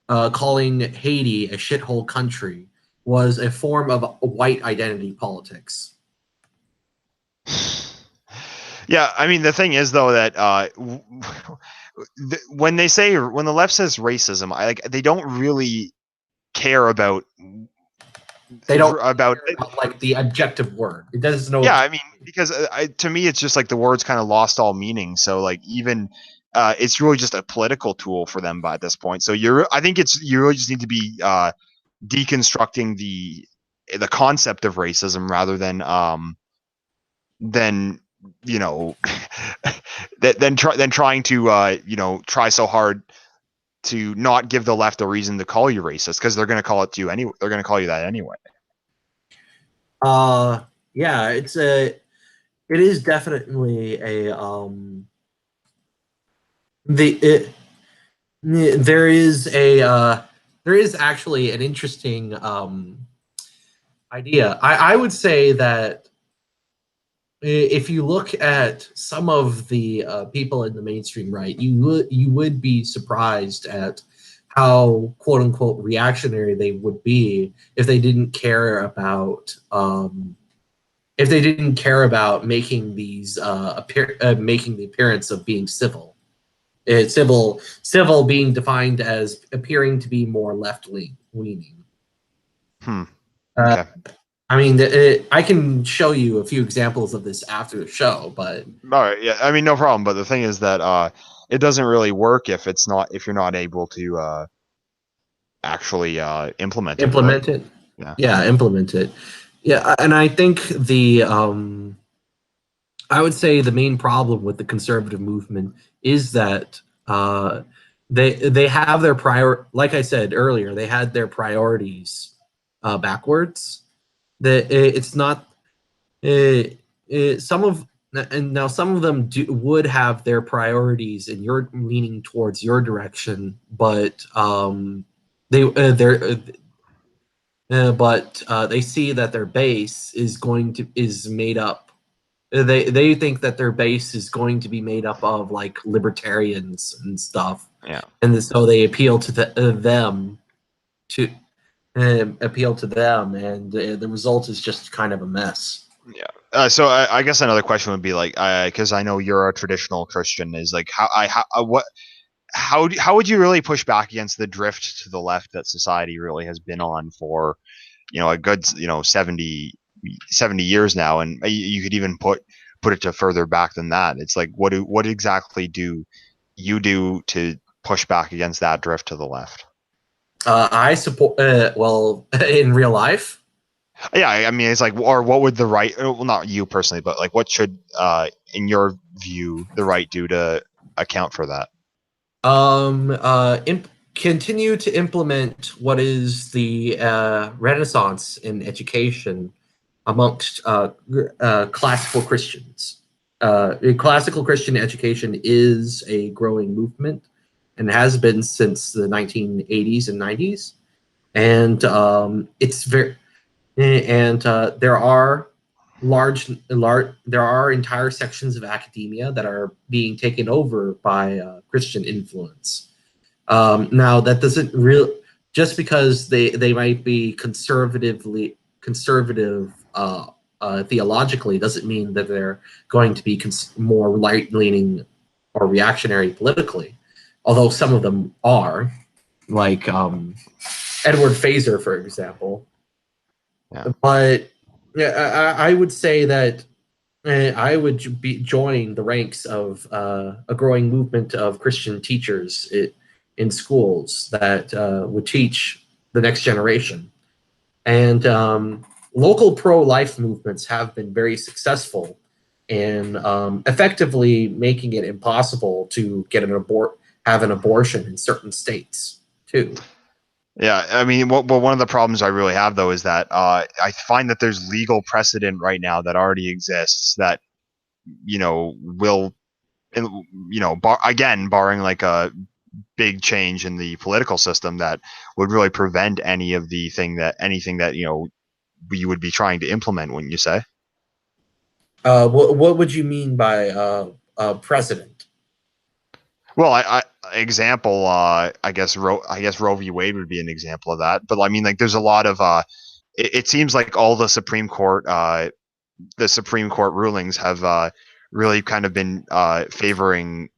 calling Haiti a shithole country was a form of white identity politics. Yeah, I mean the thing is though that when the left says racism, they don't really care about They don't about like the objective word. It doesn't know. yeah. I mean because to me it's just like the word's kind of lost all meaning. So like even it's really just a political tool for them by this point. So I think you really just need to be deconstructing the concept of racism rather than you know than trying to try so hard to not give the left a reason to call you racist because they're going to call it to you anyway. They're going to call you that anyway. Yeah, it is definitely a the it there is a there is actually an interesting idea. I would say that if you look at some of the people in the mainstream right, you would be surprised at how quote unquote reactionary they would be if they didn't care about making these making the appearance of being civil. Civil being defined as appearing to be more left leaning. Okay. I mean, I can show you a few examples of this after the show, but all right. Yeah. I mean, no problem. But the thing is that it doesn't really work if you're not able to actually implement it. Really. implement it. Yeah. Yeah, implement it. Yeah, and I think I would say the main problem with the conservative movement is that they have their like I said earlier, they had their priorities backwards. It's not some of and now some of them would have their priorities and you're leaning towards your direction, but they see that their base is made up. They think that their base is going to be made up of like libertarians and stuff. Yeah. And so they appeal to them to and the result is just kind of a mess. Yeah. So I guess another question would be like, because I know you're a traditional Christian, is like how would you really push back against the drift to the left that society really has been on for a good 70 years now, and you could even put it to further back than that. It's like what exactly do you do to push back against that drift to the left? I support. Well, in real life, Yeah, I mean, it's like, or what would the right? Well, not you personally, but like, what should, in your view, the right do to account for that? continue to implement what is the Renaissance in education amongst classical Christians. Classical Christian education is a growing movement and has been since the 1980s and 90s. And it's very and there are there are entire sections of academia that are being taken over by Christian influence. Now that doesn't real just because they might be conservative theologically doesn't mean that they're going to be more right leaning or reactionary politically, although some of them are, like Edward Fazer, for example. Yeah. But yeah, I would say that I would join the ranks of a growing movement of Christian teachers in schools that would teach the next generation. And local pro-life movements have been very successful in effectively making it impossible to have an abortion in certain states too. Yeah, I mean, well, one of the problems I really have though is that I find that there's legal precedent right now that already exists that will, again, barring like a big change in the political system, that would really prevent anything that we would be trying to implement, wouldn't you say? What would you mean by president? Well, example, I guess Roe v. Wade would be an example of that. But I mean, like, there's a lot of it seems like all the Supreme Court rulings have really kind of been favoring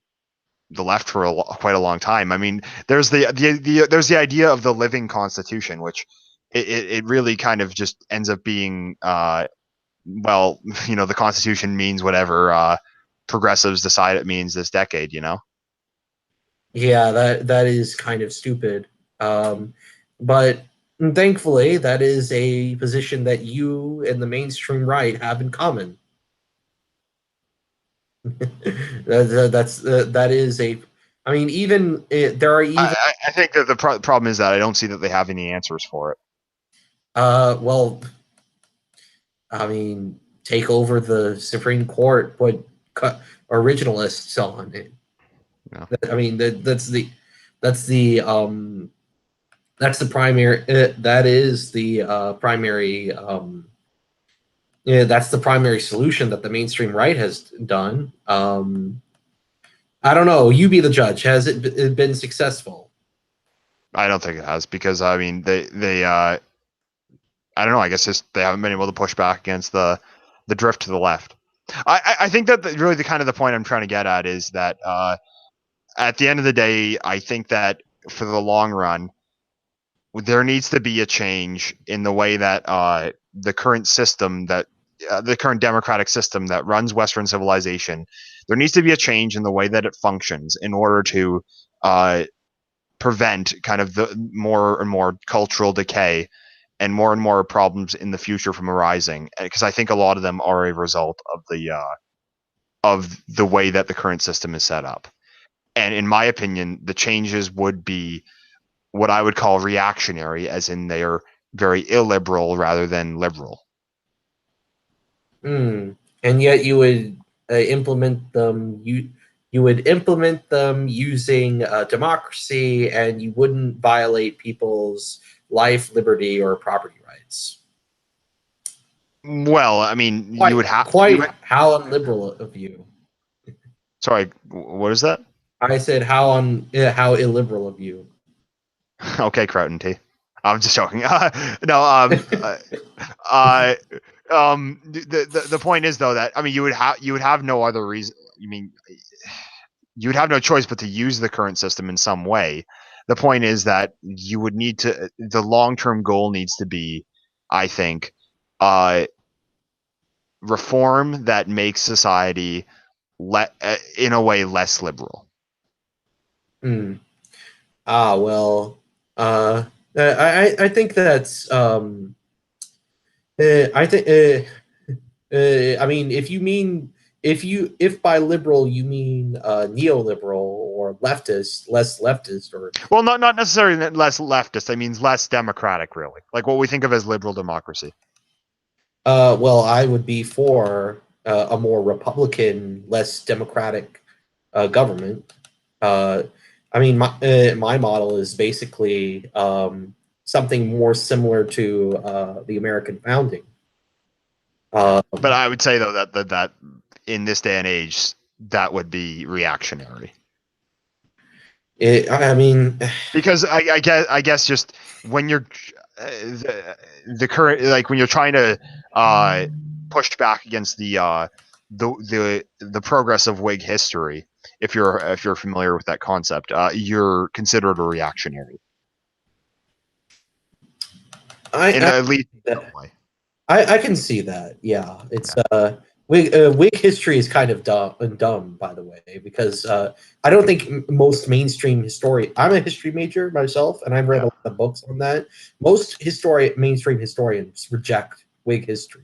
the left for quite a long time. I mean, there's there's the idea of the living constitution, which it really kind of just ends up being well, the Constitution means whatever progressives decide it means this decade. Yeah, that is kind of stupid. But thankfully, that is a position that you and the mainstream right have in common. That is a. I mean, even there are even. I think that the problem is that I don't see that they have any answers for it. Well, I mean, take over the Supreme Court, put originalists on it. Yeah. I mean, that's the that's the primary. That is the primary. Yeah, that's the primary solution that the mainstream right has done. I don't know. You be the judge. Has it been successful? I don't think it has, because I mean they I don't know. I guess just they haven't been able to push back against the drift to the left. I think that really the kind of the point I'm trying to get at is that at the end of the day, I think that for the long run, there needs to be a change in the way that the current democratic system that runs Western civilization. There needs to be a change in the way that it functions in order to uh, prevent kind of the more and more cultural decay and more problems in the future from arising, because I think a lot of them are a result of the way that the current system is set up. And in my opinion, the changes would be what I would call reactionary, as in they're very illiberal rather than liberal. Hmm. And yet you would implement them. You would implement them using democracy, and you wouldn't violate people's life, liberty, or property rights. Well, I mean, you Quite, would have quite how unliberal of you. sorry, what is that? I said how illiberal of you. Okay, Croton T. I'm just joking. No, uh, The point is though that you would have no other reason. You would have no choice but to use the current system in some way. The point is that you would need to. The long term goal needs to be, I think, reform that makes society in a way less liberal. Well, I think that's I think I mean, if by liberal you mean neoliberal or leftist, less leftist, or Well, not necessarily less leftist. I mean less democratic, really, like what we think of as liberal democracy. well, I would be for a more Republican, less democratic government. I mean, my model is basically something more similar to the American founding. But I would say though that in this day and age, that would be reactionary. I mean, because I guess just when you're the current, like when you're trying to push back against the progress of Whig history, if you're familiar with that concept, you're considered a reactionary. At least that way. I can see that. Yeah, it's Whig history is kind of dumb, by the way, because I don't think most mainstream historian. I'm a history major myself, and I've read a lot of books on that. Most mainstream historians reject Whig history.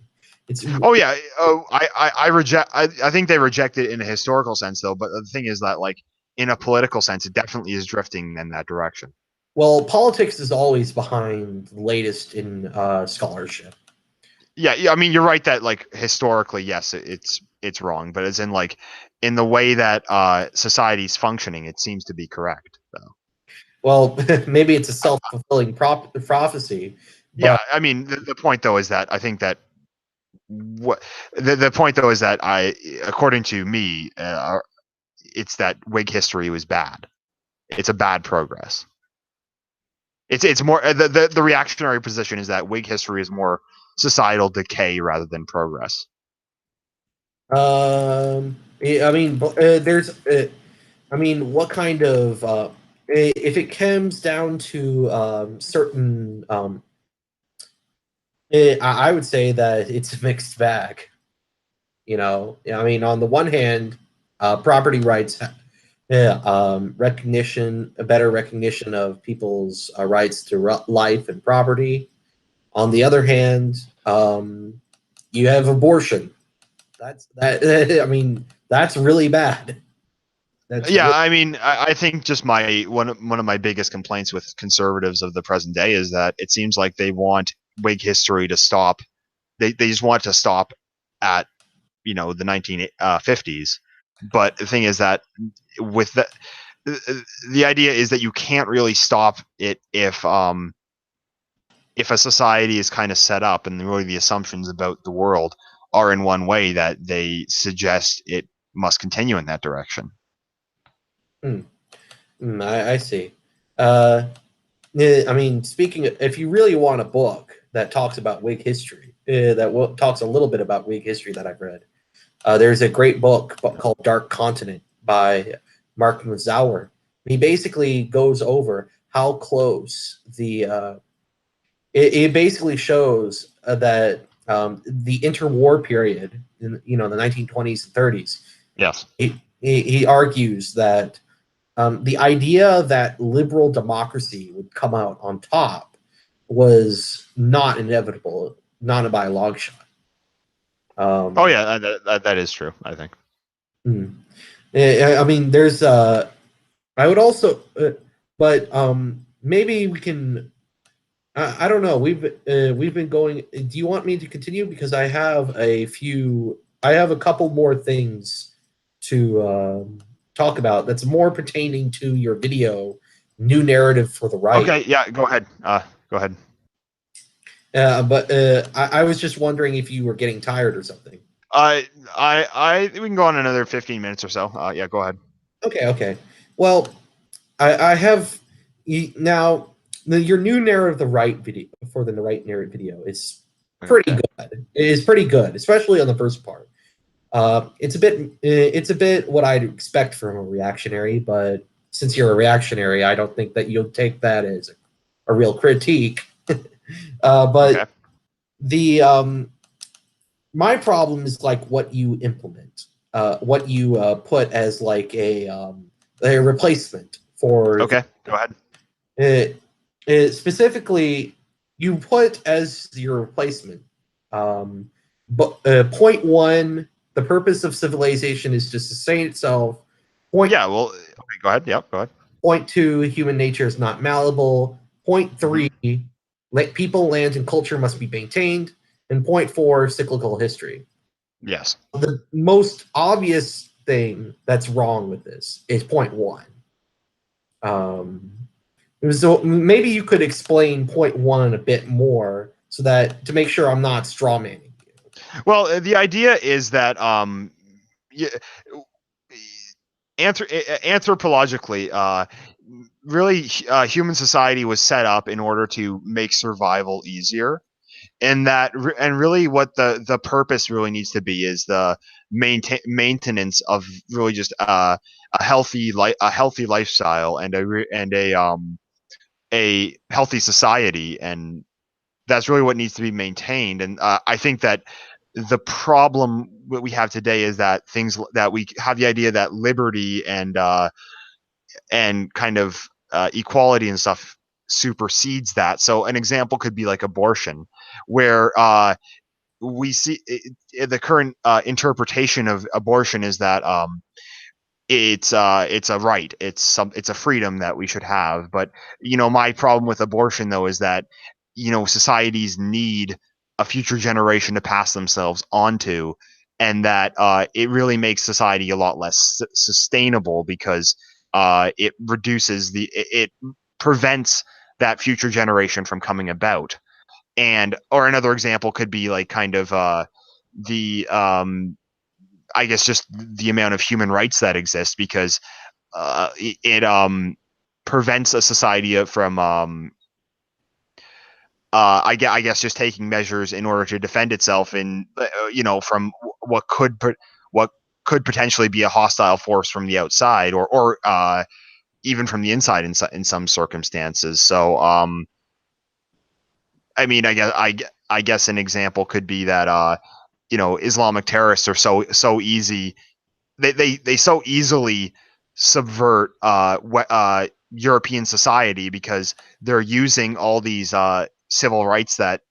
I reject. I think they reject it in a historical sense, though. But the thing is that, like, in a political sense, it definitely is drifting in that direction. Well, politics is always behind the latest in scholarship. Yeah, I mean, you're right that, like, historically, yes, it's wrong, but as in, like, in the way that society's functioning, it seems to be correct, though. Well, maybe it's a self-fulfilling prophecy. But Yeah, I mean, the point though is that I think that the point though is that according to me, it's that Whig history was bad. It's a bad progress. It's more the reactionary position is that Whig history is more societal decay rather than progress. I mean, there's, I mean, what kind of, if it comes down to certain, I would say that it's a mixed bag. You know, I mean, on the one hand, property rights, recognition, a better recognition of people's rights to life and property. On the other hand, you have abortion. That's that. I mean, that's really bad. I mean, I think just one of my biggest complaints with conservatives of the present day is that it seems like they want Whig history to stop. They just want it to stop at the 1950s. But the thing is that with the idea is that you can't really stop it if a society is kind of set up and really the assumptions about the world are in one way that they suggest it must continue in that direction. I see. I mean, speaking of, if you really want a book that talks about Whig history, talks a little bit about Whig history that I've read, there's a great book called Dark Continent by Mark Mazauer. He basically goes over how close it basically shows that the interwar period, in the 1920s and 30s. Yes. He argues that the idea that liberal democracy would come out on top was not inevitable, not by a long shot. That is true, I think. I mean, there's I would also, but maybe we can. I don't know. We've been going. Do you want me to continue? Because I have a couple more things to talk about that's more pertaining to your video, New Narrative for the Right. Okay, yeah, go ahead. Go ahead. But I was just wondering if you were getting tired or something. We can go on another 15 minutes or so. Yeah, go ahead. Okay. Well, I have now your New Narrative the Right video for the Right Narrative video is pretty good. It is pretty good, especially on the first part. It's a bit what I'd expect from a reactionary, but since you're a reactionary, I don't think that you'll take that as a real critique. But the my problem is like what you implement, what you put as like a replacement for. Okay, go ahead. Specifically, you put as your replacement. Point one, the purpose of civilization is to sustain itself. Yeah, well, okay, go ahead. Yep, go ahead. Point two, human nature is not malleable. Point three, people, land, and culture must be maintained. And point four, cyclical history. Yes. The most obvious thing that's wrong with this is point one. So maybe you could explain point one a bit more so that to make sure I'm not strawmanning you. Well, the idea is that anthropologically, really, human society was set up in order to make survival easier, and really what the purpose really needs to be is the maintenance of really just a healthy lifestyle and a healthy society, and that's really what needs to be maintained. And I think that the problem that we have today is that things that we have the idea that liberty and kind of equality and stuff supersedes that. So an example could be like abortion, where we see the current interpretation of abortion is that it's a right, it's a freedom that we should have. But my problem with abortion though is that societies need a future generation to pass themselves onto, and that it really makes society a lot less sustainable because it prevents that future generation from coming about. Or another example could be like kind of the I guess just the amount of human rights that exist, because it prevents a society from I guess just taking measures in order to defend itself in from what could potentially be a hostile force from the outside, or even from the inside in some circumstances. So I mean, I guess an example could be that Islamic terrorists are so easy. They so easily subvert European society because they're using all these civil rights that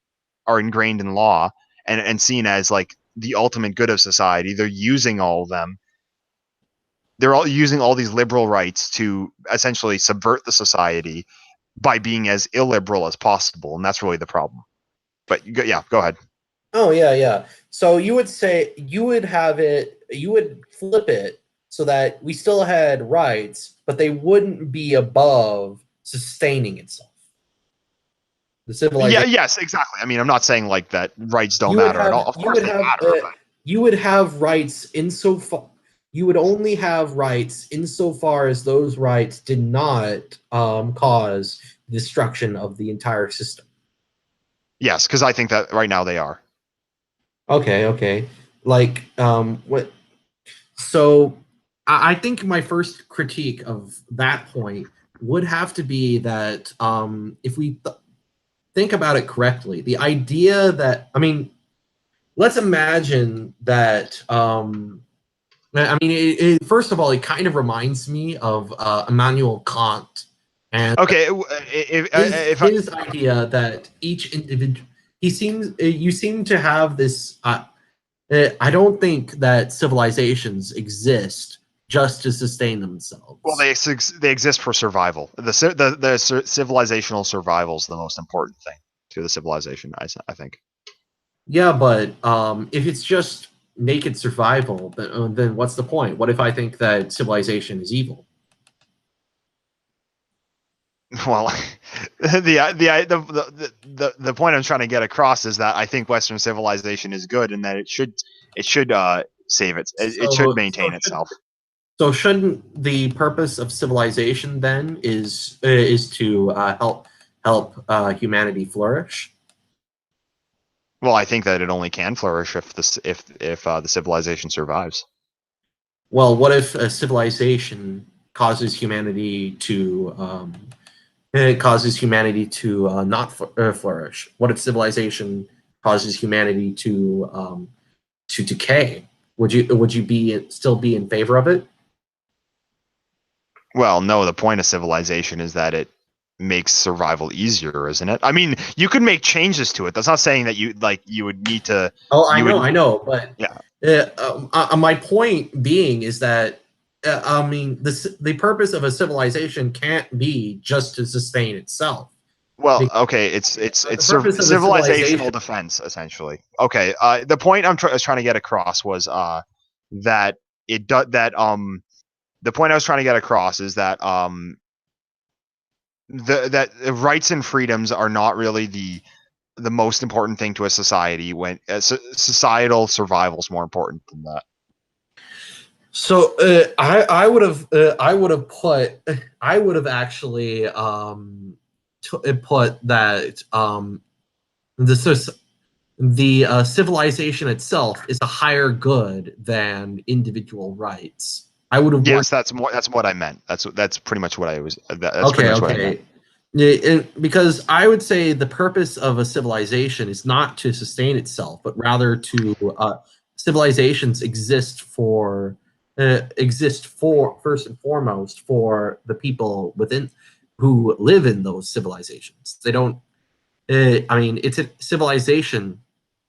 are ingrained in law and seen as like the ultimate good of society. They're using all of them. They're all using all these liberal rights to essentially subvert the society by being as illiberal as possible, and that's really the problem. But yeah, go ahead. Oh yeah. So you would say you would flip it so that we still had rights, but they wouldn't be above sustaining itself. The civilization. Yeah, yes, exactly. I mean, I'm not saying like that rights don't matter at all. Of course they matter. You would have rights insofar. You would only have rights insofar as those rights did not cause destruction of the entire system. Yes, because I think that right now they are. Okay. Like, what? So, I think my first critique of that point would have to be that if we think about it correctly, the idea that, I mean, let's imagine that. I mean, first of all, it kind of reminds me of Immanuel Kant. And okay, his idea that each individual, you seem to have this. I don't think that civilizations exist just to sustain themselves. Well, they exist for survival. The civilizational survival is the most important thing to the civilization, I think. Yeah, but if it's just naked survival, then what's the point? What if I think that civilization is evil? Well, the point I'm trying to get across is that I think Western civilization is good, and that it should save it. It should maintain itself. So shouldn't the purpose of civilization then is to help humanity flourish? Well, I think that it only can flourish if the civilization survives. Well, what if a civilization causes humanity to it causes humanity to not flourish? What if civilization causes humanity to decay? Would you be still be in favor of it? Well, no, the point of civilization is that it makes survival easier, isn't it? I mean, you could make changes to it. That's not saying that you would need to Oh, you would I know, but yeah. my point being is that I mean the purpose of a civilization can't be just to sustain itself. Well, Because okay, it's the purpose of a civilizational civilization. defense essentially. Okay, the point I was trying to get across was that it does that the point I was trying to get across is that that rights and freedoms are not really the most important thing to a society when societal survival is more important than that. So I would have put I would have actually put that the civilization itself is a higher good than individual rights. I would have Yes, worked. that's what I meant. That's pretty much what I was. That's pretty Okay, much what I meant. okay. Yeah, because I would say the purpose of a civilization is not to sustain itself, but rather to civilizations exist for first and foremost for the people within who live in those civilizations. They don't. I mean, it's a civilization.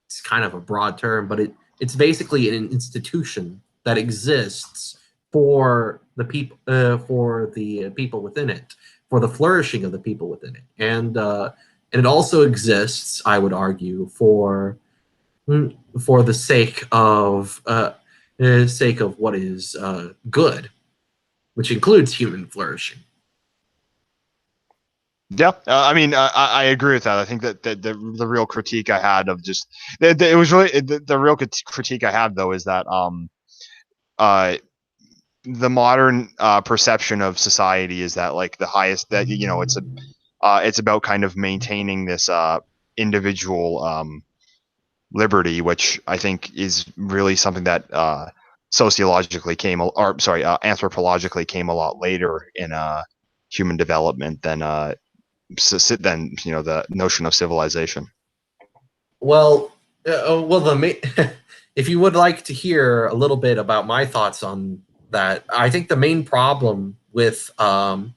It's kind of a broad term, but it's basically an institution that exists for the people within it, for the flourishing of the people within it, and it also exists, I would argue, for the sake of what is good, which includes human flourishing. Yeah, I mean, I agree with that. I think that the real critique I had of just it was really the real critique I had though is that uh the modern perception of society is that like the highest that it's about kind of maintaining this individual liberty, which I think is really something that sociologically came or sorry anthropologically came a lot later in human development than the notion of civilization. Well, if you would like to hear a little bit about my thoughts on that, I think the main problem with modern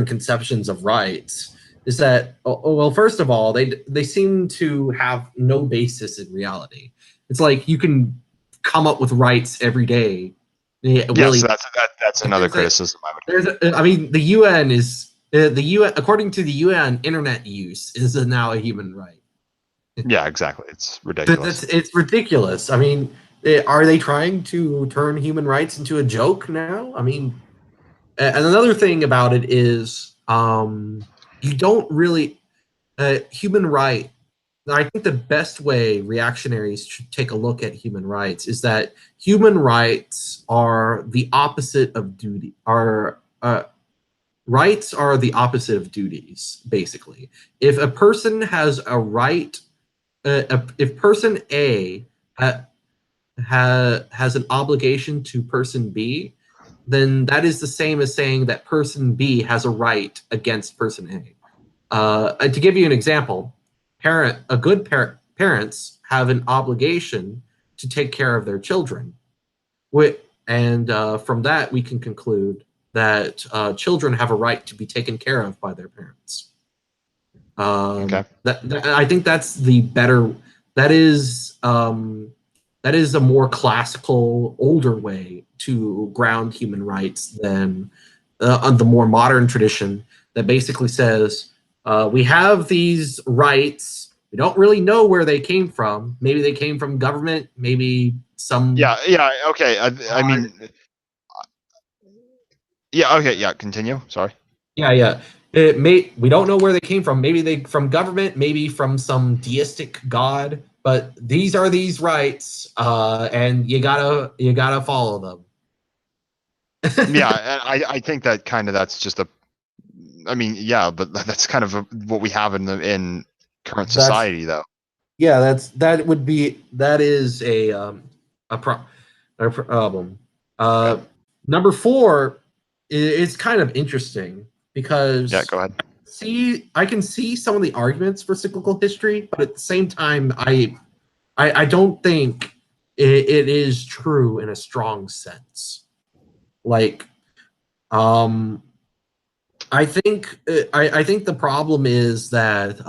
conceptions of rights is that, well, first of all, they seem to have no basis in reality. It's like you can come up with rights every day, Yeah, willy. so that's another There's a, criticism I would. I mean, the UN is the UN according to the UN, internet use is now a human right. Yeah, exactly. It's ridiculous. It's ridiculous. I mean, are they trying to turn human rights into a joke now? I mean, and another thing about it is you don't really human right. I think the best way reactionaries should take a look at human rights is that human rights are the opposite of duty. Are rights are the opposite of duties, basically. If a person has a right, if person A has an obligation to person B, then that is the same as saying that person B has a right against person A. To give you an example, parents have an obligation to take care of their children, and from that we can conclude that children have a right to be taken care of by their parents. Okay. I think that's the better. That is that is a more classical, older way to ground human rights than the more modern tradition that basically says we have these rights. We don't really know where they came from. Maybe they came from government. Maybe some. Yeah, yeah, okay. I mean, yeah, okay, yeah. Continue. Sorry. Yeah, yeah. We don't know where they came from. Maybe they from government, maybe from some deistic god. But these are these rights, and you gotta follow them. Yeah, and I think that kind of that's just a. I mean, yeah, but that's kind of what we have in current That's society, though. yeah. That is a problem. Okay. Number four is kind of interesting Yeah, because go ahead. I can see some of the arguments for cyclical history, but at the same time, I don't think it is true in a strong sense. Like, um, I think the problem is that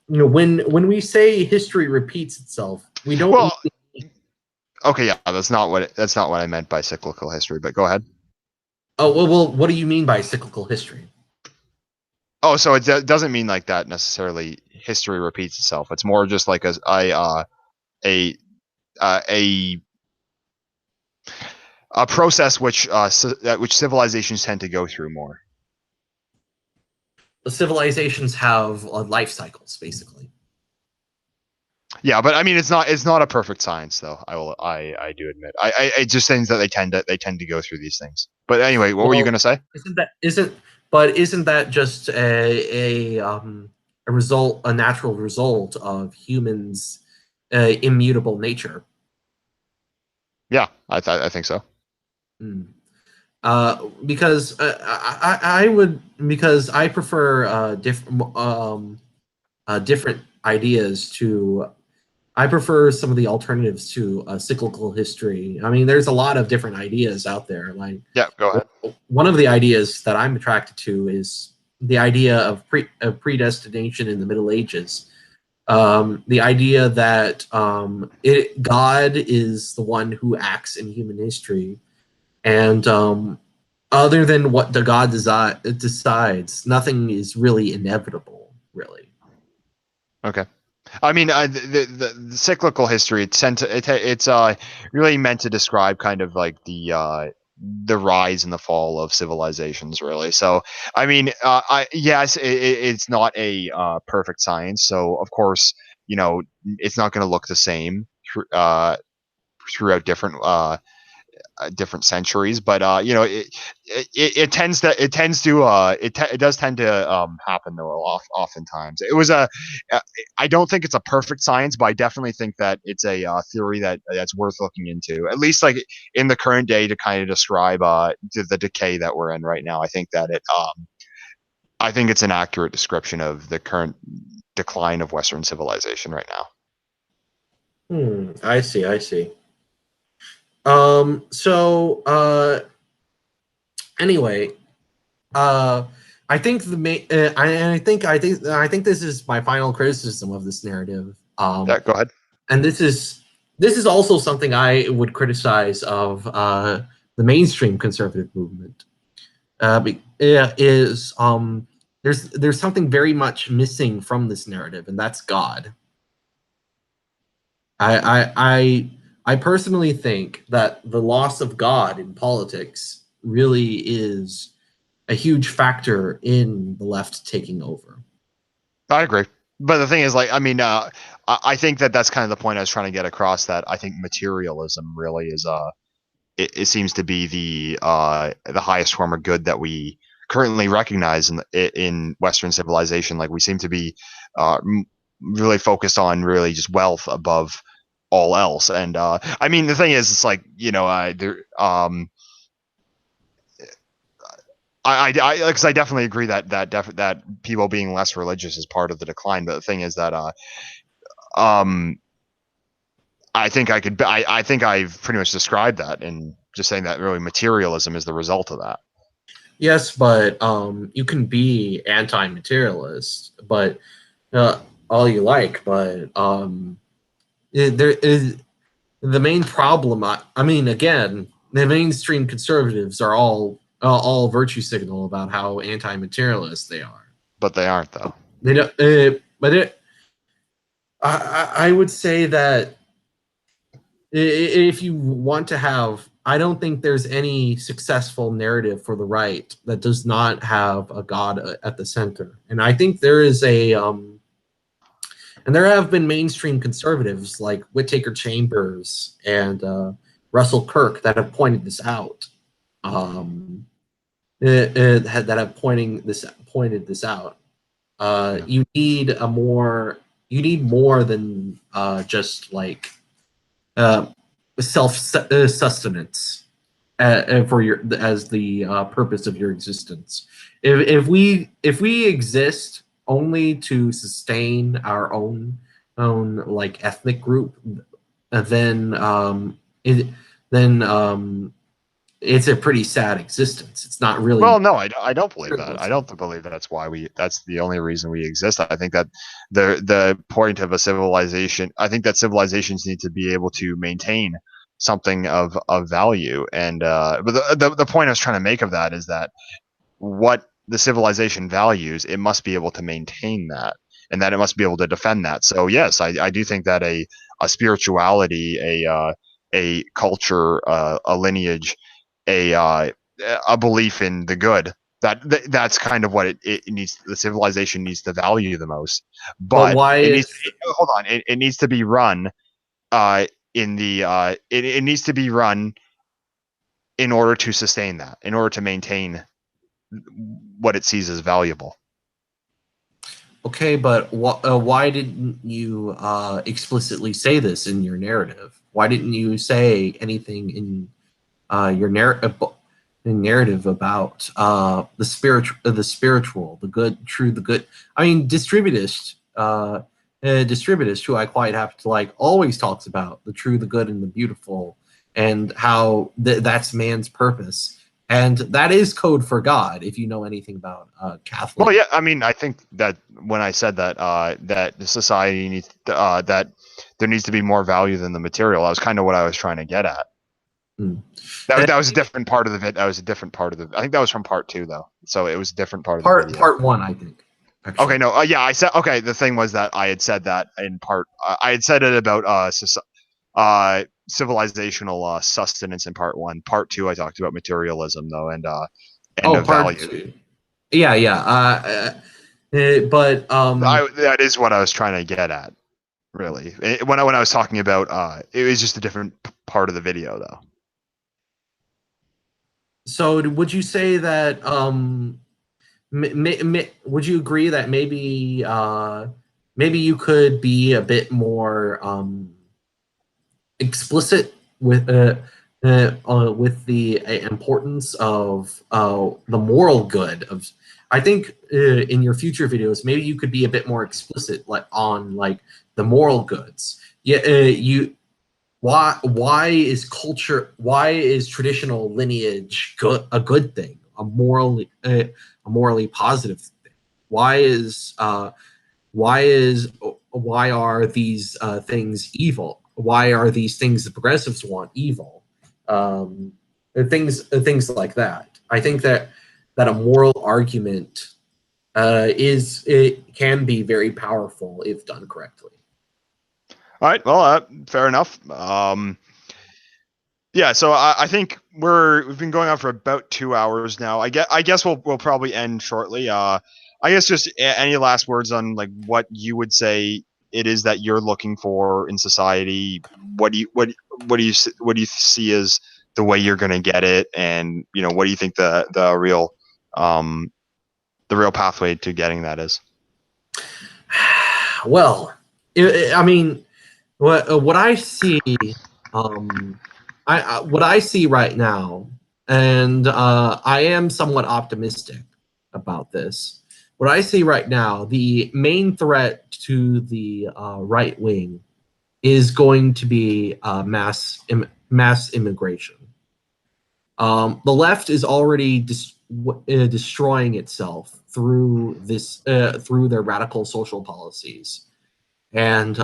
when we say history repeats itself, we don't. Well, okay, yeah, that's not what I meant by cyclical history. But go ahead. Oh well, what do you mean by cyclical history? Oh, so it doesn't mean like that necessarily. History repeats itself. It's more just like a a a process which civilizations tend to go through more. The civilizations have life cycles, basically. Yeah, but I mean, it's not a perfect science, though. I do admit. I just things that they tend to go through these things. But anyway, what were you Well, gonna say? isn't that just a result, a natural result of humans' immutable nature? Yeah, I think so. Hmm. Because I would because I prefer different ideas to I prefer some of the alternatives to cyclical history. I mean, there's a lot of different ideas out there. Like Yeah, go ahead. one of the ideas that I'm attracted to is the idea of predestination in the Middle Ages. The idea that God is the one who acts in human history, and other than what the God decides, nothing is really inevitable, really. Okay. I mean, the cyclical history it's really meant to describe kind of like the rise and the fall of civilizations, really. So, I mean, yes, it's not a perfect science. So, of course, it's not going to look the same throughout different centuries, but it does tend to happen though oftentimes. I don't think it's a perfect science, but I definitely think that it's a theory that's worth looking into, at least like in the current day, to kind of describe the decay that we're in right now. I think it's an accurate description of the current decline of Western civilization right now. I see. I see. So anyway, uh, I think the main, I think this is my final criticism of this narrative. Yeah, go ahead. And this is also something I would criticize of the mainstream conservative movement. Is there's something very much missing from this narrative, and that's God. I personally think that the loss of God in politics really is a huge factor in the left taking over. I agree. But the thing is, like, I mean, I think that that's kind of the point I was trying to get across. That I think materialism really is, it seems to be the highest form of good that we currently recognize in Western civilization. Like, we seem to be really focused on really just wealth above all else. And I mean, the thing is, it's like there because I definitely agree that people being less religious is part of the decline. But the thing is that um, I think I've pretty much described that, and just saying that really materialism is the result of that. Yes, but you can be anti-materialist, but all you like. But there is the main problem. I mean, again, the mainstream conservatives are all virtue signal about how anti-materialist they are. But they aren't, though. They don't. But I would say that if you want to have, I don't think there's any successful narrative for the right that does not have a God at the center. And I think there is and there have been mainstream conservatives like Whittaker Chambers and Russell Kirk that have pointed this out. Um, that have pointed this out. Yeah. You need more than just like uh, self sustenance for your as the purpose of your existence. If we exist only to sustain our own like ethnic group, then it then it's a pretty sad existence. It's not really. Well, no, I don't believe that. I don't believe that's why that's the only reason we exist. I think that the point of a civilization, I think that civilizations need to be able to maintain something of value. And but the point I was trying to make of that is that what the civilization values, it must be able to maintain that, and that it must be able to defend that. So yes, I do think that a spirituality, a culture, a lineage, a a belief in the good, that's kind of what it needs. The civilization needs to value the most, But but why it needs is hold on, it needs to be run in the it needs to be run in order to sustain that, in order to maintain what it sees as valuable. okay? But why didn't you explicitly say this in your narrative? Why didn't you say anything in your narrative about the spiritual, the good, true, the good? I mean, distributist, who I quite have to like, always talks about the true, the good, and the beautiful, and how that's man's purpose, and that is code for God. If you know anything about Catholic. Well, yeah, I mean, I think that when I said that that the society needs that there needs to be more value than the material, that was kind of what I was trying to get at. Mm. That was a different part of the vid. That was a different part of the. I think that was from part 2 though, so it was a different part of the video. Part one, I think, Okay, actually. no, yeah, I said okay. The thing was that I had said that in part. I had said it about civilizational sustenance in part 1. Part 2, I talked about materialism though, and Oh, of part value. two. Yeah, yeah. But That is what I was trying to get at. Really, when I was talking about it was just a different part of the video though. so would you say that would you agree that maybe you could be a bit more explicit with the importance of the moral good of? I think in your future videos, maybe you could be a bit more explicit, like on like the moral goods. Yeah, you why is traditional lineage a good thing, a morally positive thing? Why is why are these things evil? Why are these things the progressives want evil? Things like that. I think that a moral argument it can be very powerful if done correctly. All right, well, fair enough. Yeah, so I think we've been going on for about 2 hours now. I guess we'll probably end shortly. I guess just any last words on like what you would say it is that you're looking for in society. What do you see as the way you're going to get it, and what do you think um the real pathway to getting that is? Well, I mean, what I see, um, what I see right now, and I am somewhat optimistic about this. What I see right now, the main threat to the right wing is going to be mass immigration. The left is already destroying itself through their radical social policies, and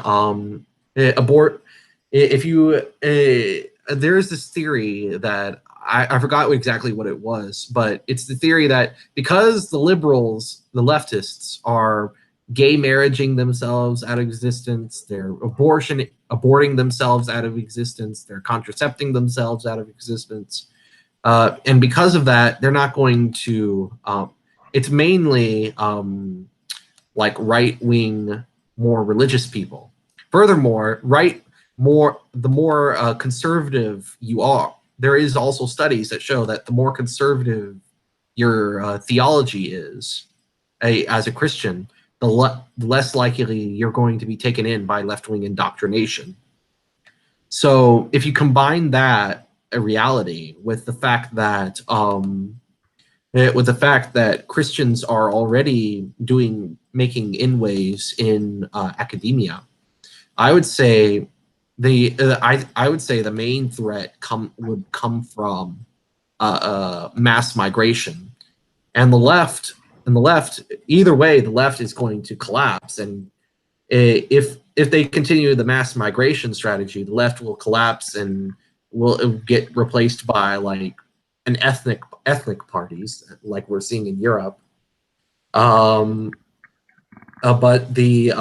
abort. If you there's this theory that I forgot exactly what it was, but it's the theory that because the liberals, the leftists, are gay marriaging themselves out of existence, they're aborting themselves out of existence, they're contracepting themselves out of existence, and because of that, they're not going to. It's mainly like right wing, more religious people. Furthermore, the more conservative you are, there is also studies that show that the more conservative your theology is as a Christian, the less likely you're going to be taken in by left-wing indoctrination. So if you combine that reality with the fact that Christians are already making inways in academia, I would say I would say the main threat would come from mass migration, and the left either way the left is going to collapse, and if they continue the mass migration strategy, the left will collapse and will get replaced by like an ethnic parties like we're seeing in Europe. But the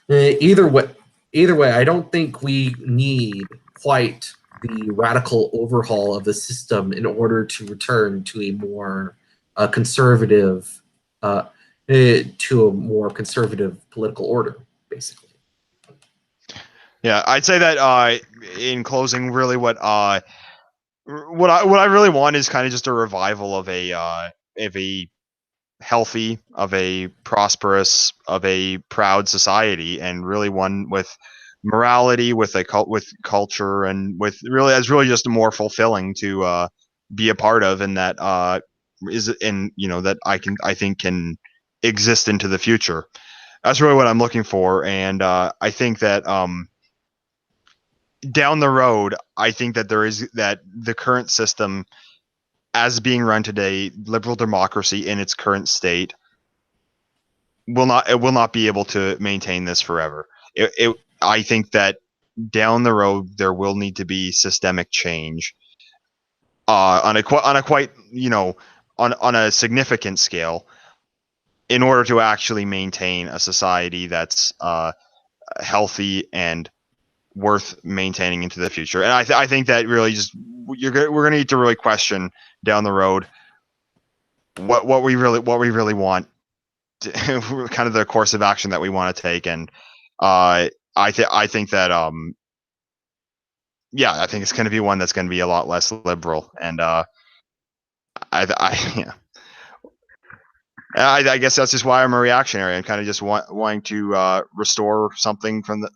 either way, I don't think we need quite the radical overhaul of the system in order to return to a more conservative political order, basically. Yeah, I'd say that in closing, really what I really want is kind of just a revival of a healthy, of a prosperous, of a proud society, and really one with morality, with with culture, and with really just more fulfilling to be a part of, and that that I think can exist into the future. That's really what I'm looking for, and I think that down the road, I think that the current system, as being run today, liberal democracy in its current state, will not be able to maintain this forever. I think that down the road there will need to be systemic change on a quite on a significant scale in order to actually maintain a society that's healthy and worth maintaining into the future. And I think that really just we're going to need to really question down the road what we really want, kind of the course of action that we want to take. And I think that I think it's going to be one that's going to be a lot less liberal. And yeah. I guess that's just why I'm a reactionary. I'm kind of just wanting to restore something from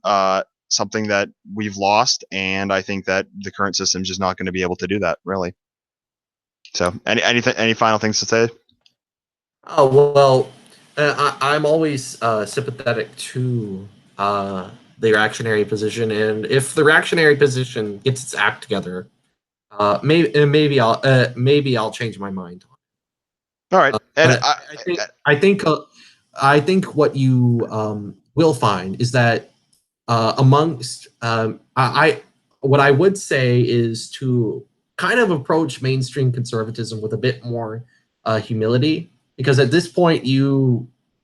something that we've lost, and I think that the current system is just not going to be able to do that, really. So, any final things to say? Oh well, I'm always sympathetic to the reactionary position, and if the reactionary position gets its act together, maybe I'll change my mind. All right, and I think what you will find is that amongst what I would say is to kind of approach mainstream conservatism with a bit more humility, because at this point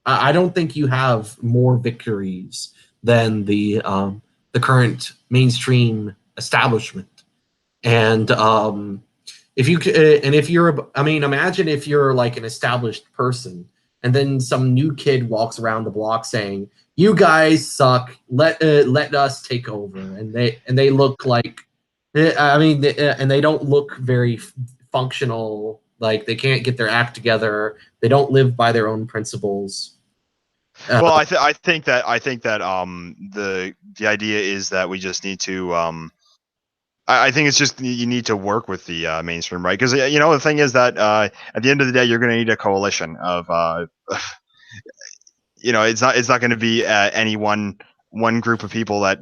I don't think you have more victories than the current mainstream establishment. And if you're, I mean, imagine if you're like an established person, and then some new kid walks around the block saying, "You guys suck. Let us take over," and they look like, and they don't look very functional. Like they can't get their act together. They don't live by their own principles. Well, I think that the idea is that we just need to I think it's just you need to work with the mainstream, right? Because the thing is that at the end of the day, you're going to need a coalition of it's not going to be any one group of people that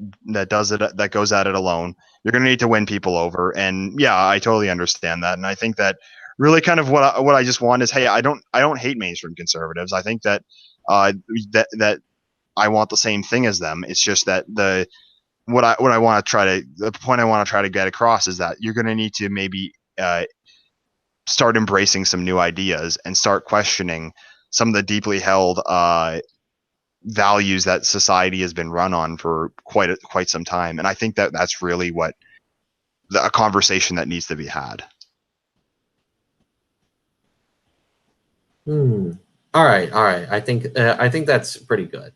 does it, that goes at it alone. You're going to need to win people over, and yeah, I totally understand that, and I think that really kind of what I just want is, hey, I don't hate mainstream conservatives. I think that that I want the same thing as them. It's just that the point I want to try to get across is that you're going to need to maybe start embracing some new ideas and start questioning some of the deeply held values that society has been run on for quite some time. And I think that that's really what a conversation that needs to be had. All right. I think that's pretty good.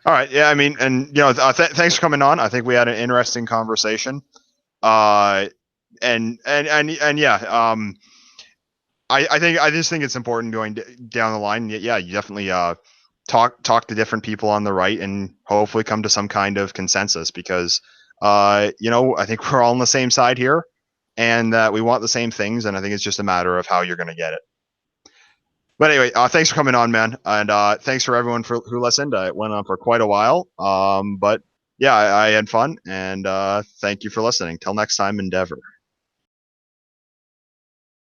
All right. Yeah. I mean, and thanks for coming on. I think we had an interesting conversation. And yeah. I just think it's important going down the line. Yeah, you definitely talk to different people on the right and hopefully come to some kind of consensus because I think we're all on the same side here and that we want the same things, and I think it's just a matter of how you're going to get it. But anyway, thanks for coming on, man, and thanks for everyone who listened. It went on for quite a while, but yeah, I had fun, and thank you for listening. Till next time, Endeavor.